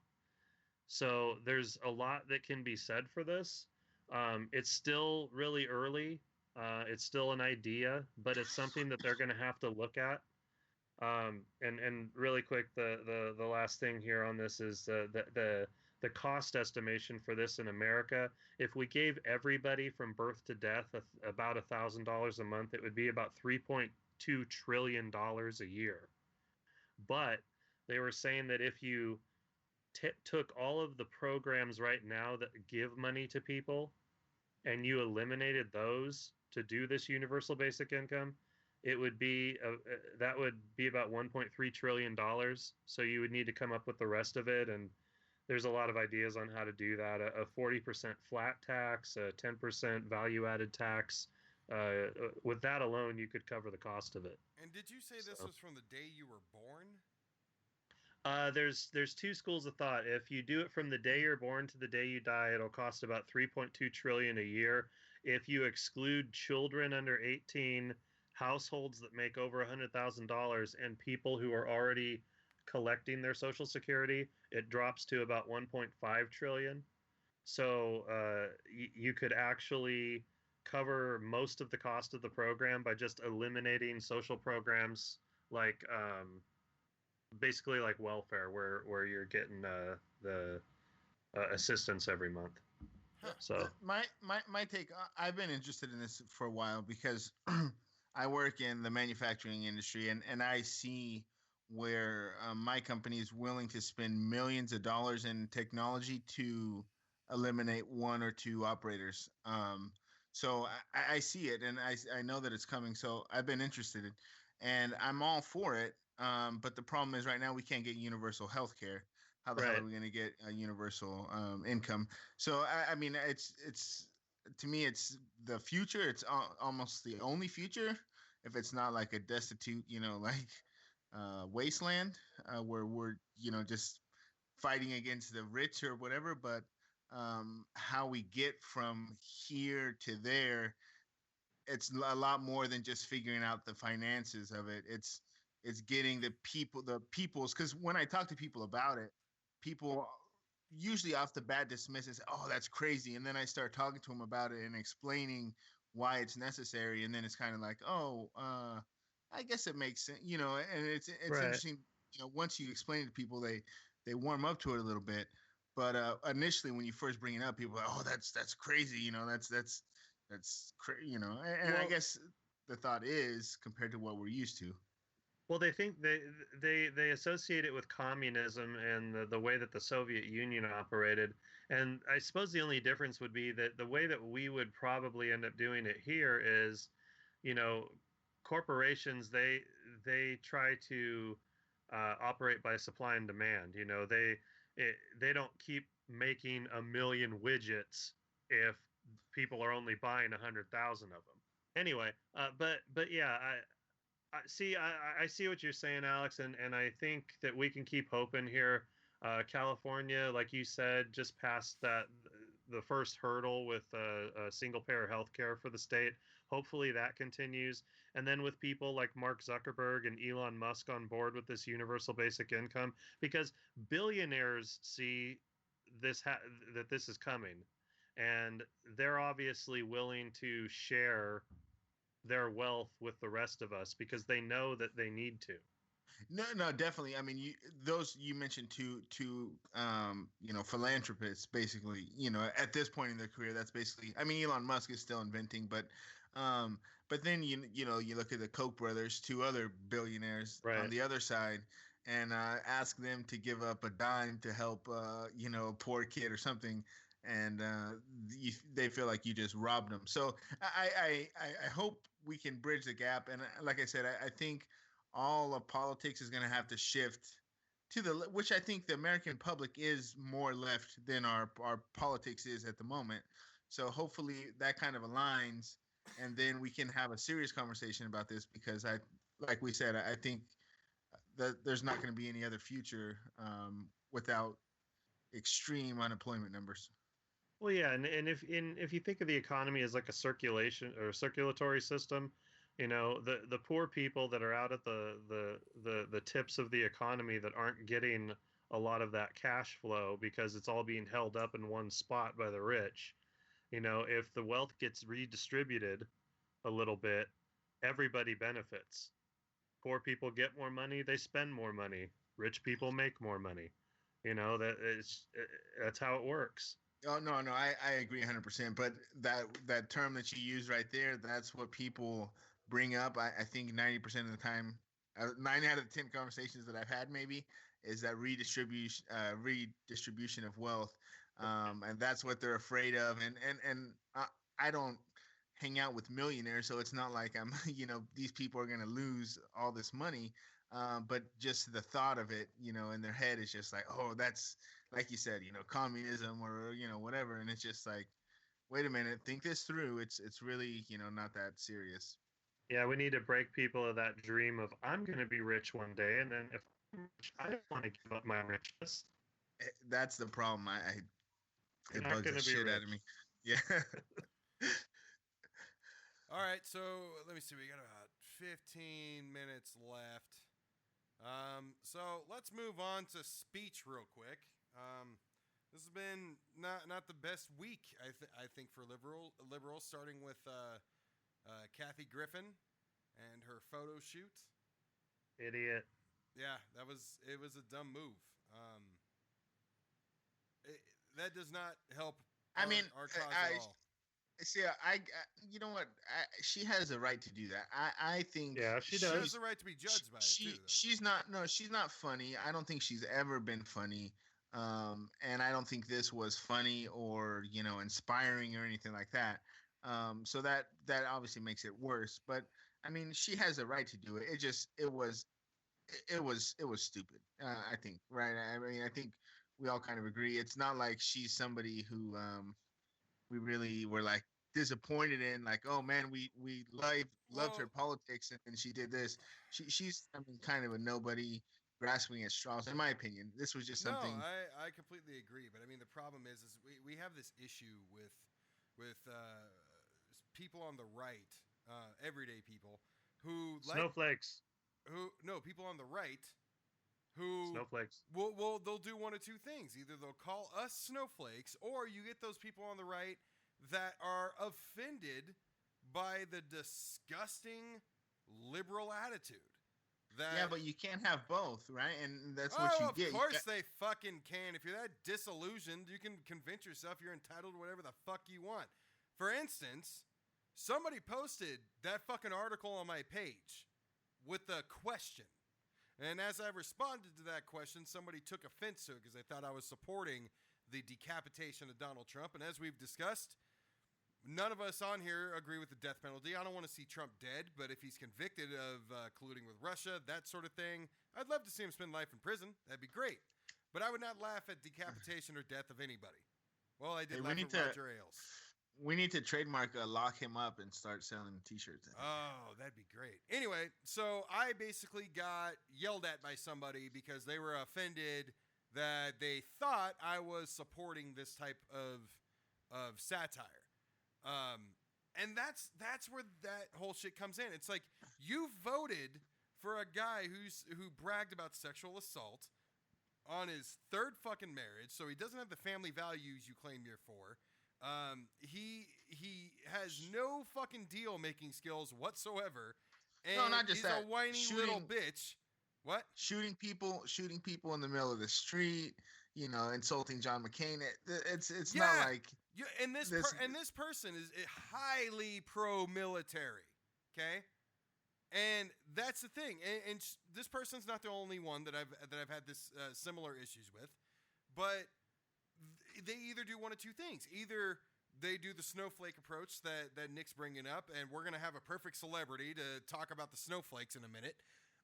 So there's a lot that can be said for this. It's still really early. It's still an idea, but it's something that they're going to have to look at. And really quick, the last thing here on this is the cost estimation for this in America. If we gave everybody from birth to death about $1,000 a month, it would be about $3.2 trillion a year. But they were saying that if you took all of the programs right now that give money to people and you eliminated those to do this universal basic income, it would be that would be about $1.3 trillion. So you would need to come up with the rest of it, and there's a lot of ideas on how to do that. A 40% flat tax, a 10% value-added tax. With that alone, you could cover the cost of it. And did you say this So. was from the day you were born? There's two schools of thought. If you do it from the day you're born to the day you die, it'll cost about 3.2 trillion a year. If you exclude children under 18, households that make over $100,000, and people who are already collecting their Social Security, it drops to about 1.5 trillion. So you could actually cover most of the cost of the program by just eliminating social programs like basically like welfare, where you're getting the assistance every month. Huh. So My take. I've been interested in this for a while because I work in the manufacturing industry, and I see where my company is willing to spend millions of dollars in technology to eliminate one or two operators. So I see it, and I know that it's coming. So I've been interested in, and I'm all for it. But the problem is right now we can't get universal health care. How the hell right, are we going to get a universal income? So I mean, it's to me, it's the future. It's almost the only future. If it's not like a destitute, like wasteland where we're, just fighting against the rich or whatever. But how we get from here to there, it's a lot more than just figuring out the finances of it. It's getting the people's, because when I talk to people about it, people usually off the bat dismiss it, say, oh, that's crazy, and then I start talking to them about it and explaining why it's necessary, and then it's kind of like, oh, I guess it makes sense, and it's right. interesting, once you explain it to people, they warm up to it a little bit. But initially, when you first bring it up, people are like, oh, that's crazy, that's crazy, and I Well, guess the thought is compared to what we're used to. Well, they think they associate it with communism and the way that the Soviet Union operated. And I suppose the only difference would be that the way that we would probably end up doing it here is, you know, corporations they try to operate by supply and demand. You know, they don't keep making a million widgets if people are only buying 100,000 of them. Anyway, but yeah, I see what you're saying, Alex, and I think that we can keep hoping here. California, like you said, just passed the first hurdle with a single payer health care for the state. Hopefully that continues. And then with people like Mark Zuckerberg and Elon Musk on board with this universal basic income, because billionaires see that this is coming, and they're obviously willing to share their wealth with the rest of us because they know that they need to. No, no, definitely. I mean, those you mentioned philanthropists, basically, at this point in their career, that's basically. I mean, Elon Musk is still inventing, but then you look at the Koch brothers, two other billionaires Right. on the other side, and ask them to give up a dime to help, a poor kid or something, and they feel like you just robbed them. So I hope we can bridge the gap, and like I said, I think all of politics is going to have to shift to which I think the American public is more left than our politics is at the moment. So hopefully that kind of aligns, and then we can have a serious conversation about this because like we said, I think that there's not going to be any other future without extreme unemployment numbers. Well, yeah, and if you think of the economy as like a circulation or circulatory system, you know, the poor people that are out at the tips of the economy that aren't getting a lot of that cash flow because it's all being held up in one spot by the rich. You know, if the wealth gets redistributed a little bit, everybody benefits. Poor people get more money, they spend more money. Rich people make more money. You know, that's how it works. Oh no, no, I agree 100%. But that term that you use right there, that's what people bring up. I think 90% of the time, 9 out of 10 conversations that I've had maybe is that redistribution of wealth, and that's what they're afraid of. And I don't hang out with millionaires, so it's not like I'm these people are going to lose all this money. But just the thought of it, in their head is just like, oh, that's like you said, communism or whatever, and it's just like, wait a minute, think this through. It's really not that serious. Yeah, we need to break people of that dream of I'm going to be rich one day, and then if I'm rich, I don't want to give up my richness. That's the problem. You're It not bugs going the to be shit rich. out of me. Yeah. All right, so let me see. We got about 15 minutes left. So let's move on to speech real quick. This has been not the best week, I think, for liberals, starting with Kathy Griffin and her photo shoot. Idiot. Yeah, it was a dumb move. That does not help. I mean, our cause at all. See, you know what? She has a right to do that. I think. Yeah, she She does. has the right to be judged by it too. Though. She's not. No, she's not funny. I don't think she's ever been funny. And I don't think this was funny or inspiring or anything like that. So that obviously makes it worse. But I mean, she has a right to do it. It was stupid. I think, right? I mean, I think we all kind of agree. It's not like she's somebody who we really were like disappointed in. Like, oh man, we loved her politics, and she did this. She's I mean, kind of a nobody grasping at straws, in my opinion. This was just something. No, I completely agree. But I mean, the problem is we have this issue with people on the right, everyday people who Snowflakes. people on the right who Snowflakes. well they'll do one of two things. Either they'll call us snowflakes, or you get those people on the right that are offended by the disgusting liberal attitude. Yeah, but you can't have both, right? And that's what you get. Of course they fucking can. If you're that disillusioned, you can convince yourself you're entitled to whatever the fuck you want. For instance, somebody posted that fucking article on my page with the question. And as I responded to that question, somebody took offense to it because they thought I was supporting the decapitation of Donald Trump. And as we've discussed, none of us on here agree with the death penalty. I don't want to see Trump dead, but if he's convicted of colluding with Russia, that sort of thing, I'd love to see him spend life in prison. That'd be great. But I would not laugh at decapitation or death of anybody. Well, I did laugh at Roger Ailes. We need to trademark lock him up and start selling T-shirts. Oh, that'd be great. Anyway, so I basically got yelled at by somebody because they were offended that they thought I was supporting this type of satire. And that's where that whole shit comes in. It's like you voted for a guy who bragged about sexual assault on his third fucking marriage, so he doesn't have the family values you claim you're for. He has no fucking deal making skills whatsoever, and no, not just he's that. a whiny little bitch. What? Shooting people in the middle of the street. You know, insulting John McCain. It's not like. Yeah, and this person is highly pro-military. Okay. And that's the thing, and this person's not the only one that I've had this similar issues with, but they either do one of two things: either they do the snowflake approach that Nick's bringing up, and we're gonna have a perfect celebrity to talk about the snowflakes in a minute,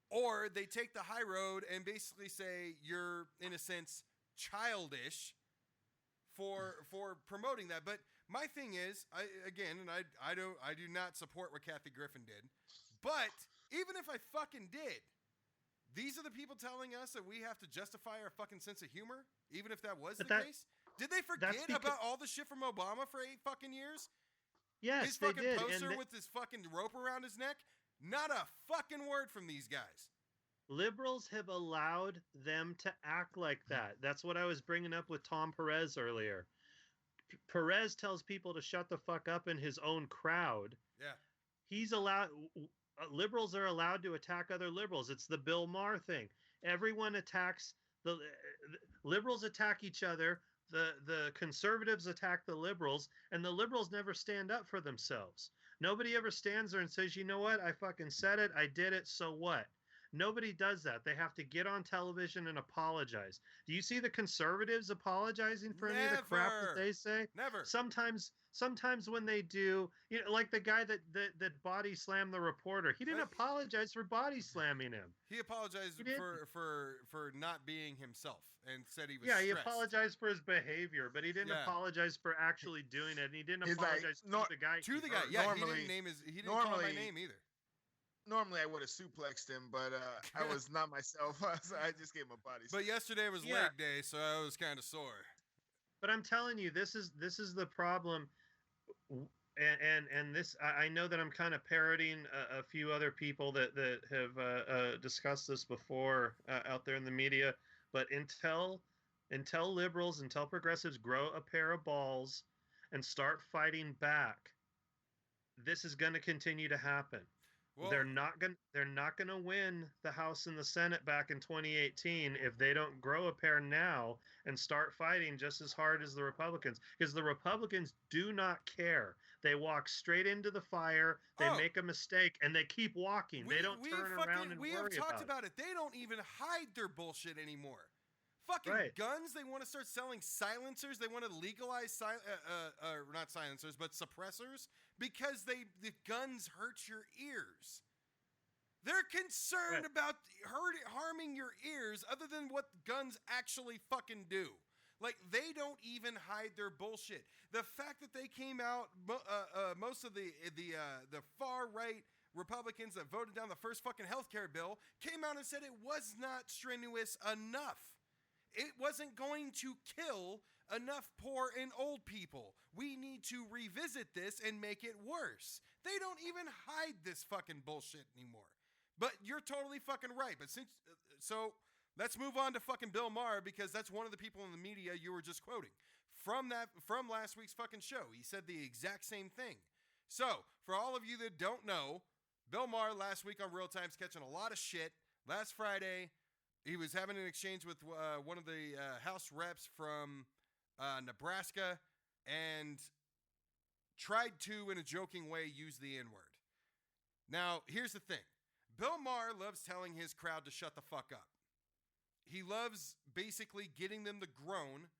or they take the high road and basically say you're in a sense childish for promoting that. But my thing is, I do not support what Kathy Griffin did. But even if I fucking did, these are the people telling us that we have to justify our fucking sense of humor, even if that was the case. Did they forget about all the shit from Obama for 8 fucking years? Yes, his fucking they did. poster with his fucking rope around his neck? Not a fucking word from these guys. Liberals have allowed them to act like that. That's what I was bringing up with Tom Perez earlier. Perez tells people to shut the fuck up in his own crowd. Yeah. He's allowed. Liberals are allowed to attack other liberals. It's the Bill Maher thing. Everyone attacks the liberals attack each other. The conservatives attack the liberals, and the liberals never stand up for themselves. Nobody ever stands there and says, "You know what? I fucking said it. I did it. So what?" Nobody does that. They have to get on television and apologize. Do you see the conservatives apologizing for any of the crap that they say? Never. Sometimes when they do, you know, like the guy that body slammed the reporter, he didn't apologize for body slamming him. He apologized for not being himself and said he was he stressed. apologized for his behavior, but he didn't apologize for actually doing it. And he didn't apologize to the guy. Yeah, normally, he didn't call my name either. Normally I would have suplexed him, but I was not myself, so I just gave him a body slam. But yesterday was leg day, so I was kind of sore. But I'm telling you, this is the problem, and this I know that I'm kind of parroting a few other people that have discussed this before out there in the media. But until liberals, until progressives grow a pair of balls and start fighting back, this is going to continue to happen. Well, they're not gonna win the House and the Senate back in 2018 if they don't grow a pair now and start fighting just as hard as the Republicans. Because the Republicans do not care. They walk straight into the fire. They make a mistake and they keep walking. They don't turn around and worry about it. We have talked about it. They don't even hide their bullshit anymore. Fucking guns. They want to start selling silencers. They want to legalize not silencers, but suppressors because the guns hurt your ears. They're concerned about harming your ears other than what guns actually fucking do. Like, they don't even hide their bullshit. The fact that they came out, most of the far right Republicans that voted down the first fucking healthcare bill came out and said it was not strenuous enough. It wasn't going to kill enough poor and old people. We need to revisit this and make it worse. They don't even hide this fucking bullshit anymore. But you're totally fucking right. But so let's move on to fucking Bill Maher, because that's one of the people in the media you were just quoting from last week's fucking show. He said the exact same thing. So for all of you that don't know, Bill Maher last week on Real Time's catching a lot of shit. Last Friday, he was having an exchange with one of the House reps from Nebraska and tried to, in a joking way, use the N-word. Now, here's the thing. Bill Maher loves telling his crowd to shut the fuck up. He loves basically getting them to groan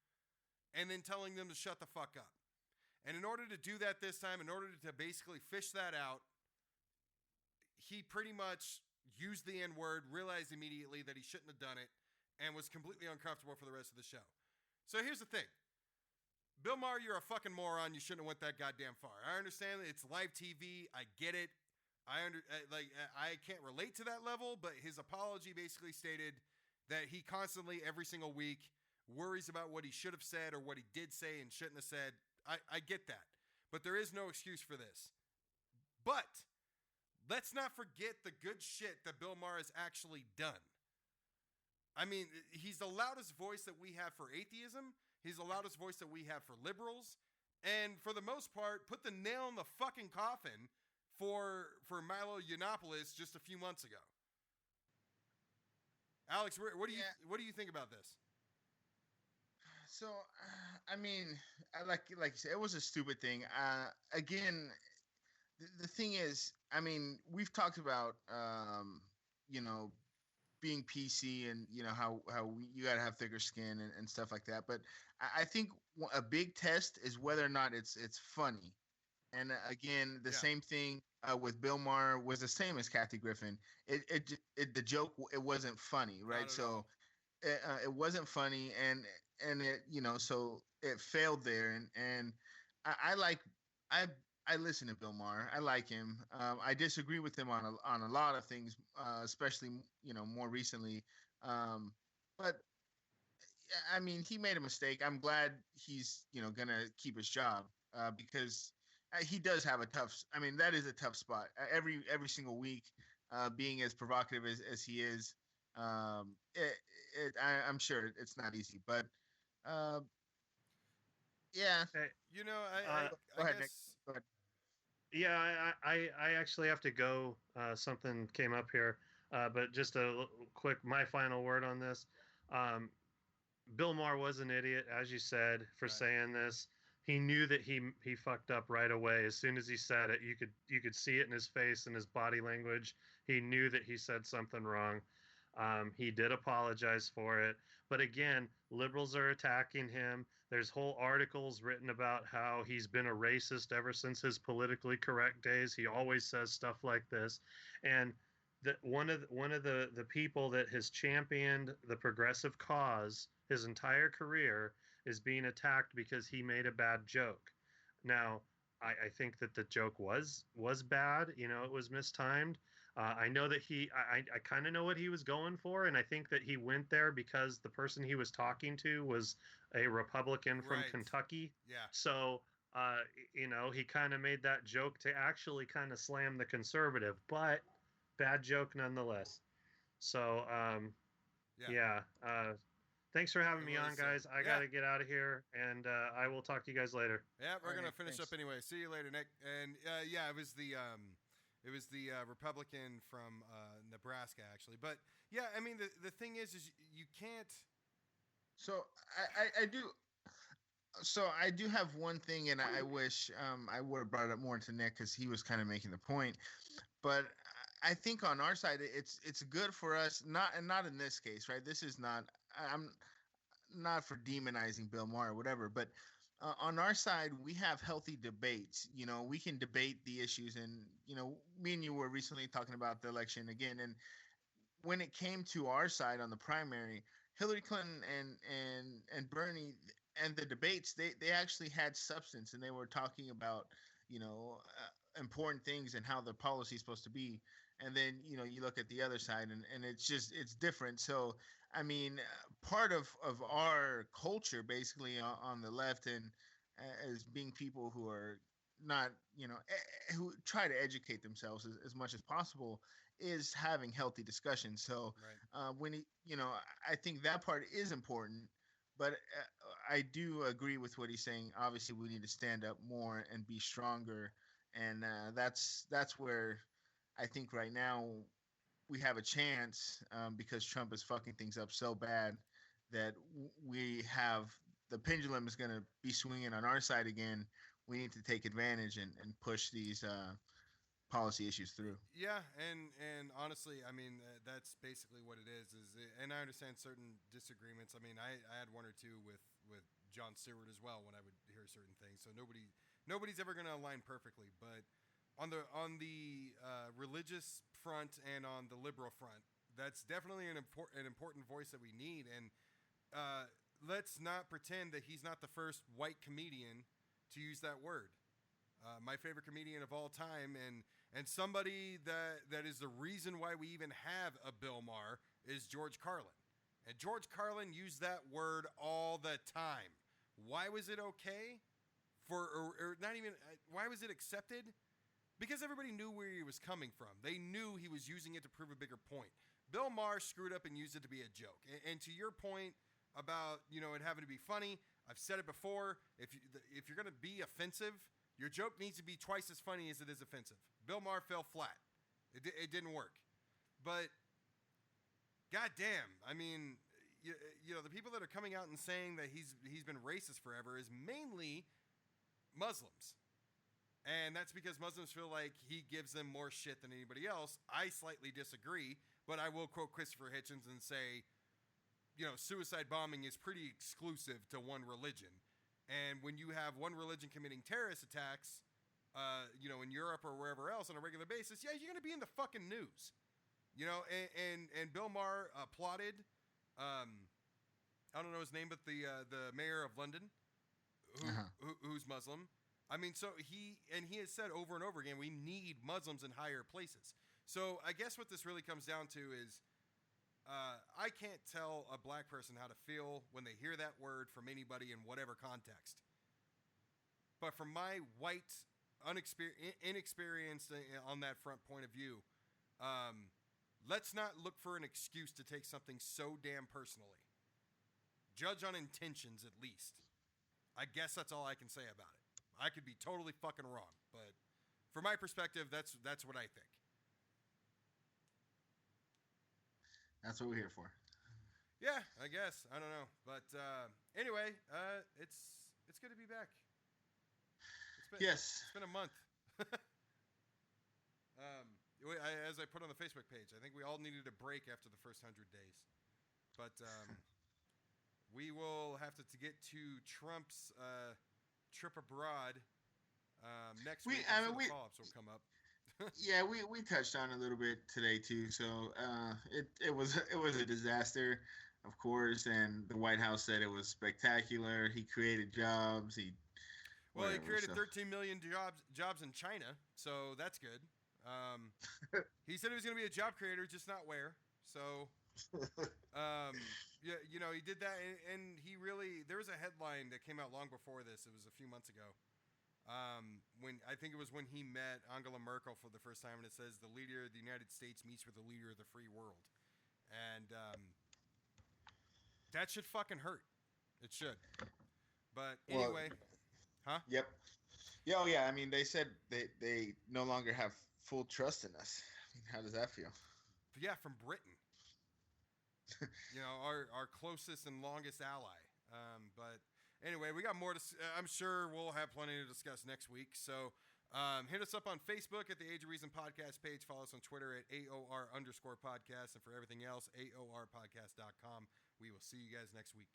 and then telling them to shut the fuck up. And in order to do that this time, in order to basically fish that out, he pretty much used the N-word, realized immediately that he shouldn't have done it, and was completely uncomfortable for the rest of the show. So here's the thing. Bill Maher, you're a fucking moron. You shouldn't have went that goddamn far. I understand that it's live TV. I get it. I can't relate to that level, but his apology basically stated that he constantly, every single week, worries about what he should have said or what he did say and shouldn't have said. I get that. But there is no excuse for this. But let's not forget the good shit that Bill Maher has actually done. I mean, he's the loudest voice that we have for atheism. He's the loudest voice that we have for liberals. And for the most part, put the nail in the fucking coffin for Milo Yiannopoulos just a few months ago. Alex, what do you think about this? So, I mean, like you said, it was a stupid thing. Again, the thing is, I mean, we've talked about, being PC and how you gotta have thicker skin and stuff like that. But I think a big test is whether or not it's funny. And again, the same thing with Bill Maher was the same as Kathy Griffin. The joke, it wasn't funny, right? So it wasn't funny, and it so it failed there. And I listen to Bill Maher. I like him. I disagree with him on a lot of things, especially more recently. But I mean, he made a mistake. I'm glad he's gonna keep his job because he does have a tough. I mean, that is a tough spot every single week. Being as provocative as he is, I'm sure it's not easy. But yeah, Hey, I go ahead, guess. Nick. Go ahead. Yeah, I actually have to go. Something came up here, but just a quick, my final word on this. Bill Maher was an idiot, as you said, for saying this. He knew that he fucked up right away. As soon as he said it, you could see it in his face and his body language. He knew that he said something wrong. He did apologize for it. But again, liberals are attacking him. There's whole articles written about how he's been a racist ever since his politically correct days. He always says stuff like this. And one of the people that has championed the progressive cause his entire career is being attacked because he made a bad joke. Now, I think that the joke was bad. It was mistimed. I know that I kind of know what he was going for, and I think that he went there because the person he was talking to was a Republican from Kentucky. Yeah. So, he kind of made that joke to actually kind of slam the conservative, but bad joke nonetheless. So, thanks for having me on, guys. I got to get out of here, and I will talk to you guys later. Yeah, we're going to finish up anyway. See you later, Nick. And it was the Republican from Nebraska, actually. But yeah, I mean, the thing is you can't. So I do. So I do have one thing, and I wish I would have brought it up more to Nick because he was kind of making the point. But I think on our side, it's good for us. Not in this case, right? This is not. I'm not for demonizing Bill Maher or whatever, but on our side, we have healthy debates. We can debate the issues, and me and you were recently talking about the election again, and when it came to our side on the primary, Hillary Clinton and Bernie and the debates, they actually had substance, and they were talking about important things and how the policy is supposed to be. And then you look at the other side, and it's different. So I mean, part of our culture basically on the left and as being people who are not who try to educate themselves as much as possible is having healthy discussions. So when I think that part is important, but I do agree with what he's saying. Obviously, we need to stand up more and be stronger, and that's where I think right now we have a chance because Trump is fucking things up so bad that we have the pendulum is going to be swinging on our side again. We need to take advantage and push these policy issues through. Yeah, and honestly, I mean that's basically what it is. And I understand certain disagreements. I mean, I had one or two with Jon Stewart as well when I would hear certain things. So nobody's ever going to align perfectly. But on the religious front and on the liberal front, that's definitely an important voice that we need. And let's not pretend that he's not the first white comedian to use that word. My favorite comedian of all time, and somebody that is the reason why we even have a Bill Maher, is George Carlin. And George Carlin used that word all the time. Why was it okay? Or not even, why was it accepted? Because everybody knew where he was coming from. They knew he was using it to prove a bigger point. Bill Maher screwed up and used it to be a joke. And to your point about, it having to be funny, I've said it before, if you're going to be offensive, your joke needs to be twice as funny as it is offensive. Bill Maher fell flat. It didn't work. But, goddamn, I mean, the people that are coming out and saying that he's been racist forever is mainly Muslims. And that's because Muslims feel like he gives them more shit than anybody else. I slightly disagree, but I will quote Christopher Hitchens and say, suicide bombing is pretty exclusive to one religion. And when you have one religion committing terrorist attacks, in Europe or wherever else on a regular basis, yeah, you're going to be in the fucking news. And Bill Maher applauded, I don't know his name, but the mayor of London, who's Muslim. I mean, so he has said over and over again, we need Muslims in higher places. So I guess what this really comes down to is, I can't tell a black person how to feel when they hear that word from anybody in whatever context. But from my white, inexperienced on that front point of view, let's not look for an excuse to take something so damn personally. Judge on intentions, at least. I guess that's all I can say about it. I could be totally fucking wrong, but from my perspective, that's what I think. That's what we're here for. Yeah, I guess. I don't know. But anyway, it's good to be back. It's been a month. As I put on the Facebook page, I think we all needed a break after the first 100 days. But we will have to get to Trump's trip abroad next week. Follow-ups will come up. Yeah, we touched on it a little bit today too. So it was a disaster, of course, and the White House said it was spectacular. He created jobs. He created 13 million jobs in China, so that's good. He said he was going to be a job creator, just not where. So, he did that, and he really. There was a headline that came out long before this. It was a few months ago. When I think it was when he met Angela Merkel for the first time, and it says the leader of the United States meets with the leader of the free world, and that should fucking hurt. It should. But anyway, Yep. Yeah. Oh yeah. I mean, they said they no longer have full trust in us. I mean, how does that feel? Yeah, from Britain. Our closest and longest ally. But. Anyway, we got more to. I'm sure we'll have plenty to discuss next week. So hit us up on Facebook at the Age of Reason podcast page. Follow us on Twitter at AOR_podcast. And for everything else, AORpodcast.com. We will see you guys next week.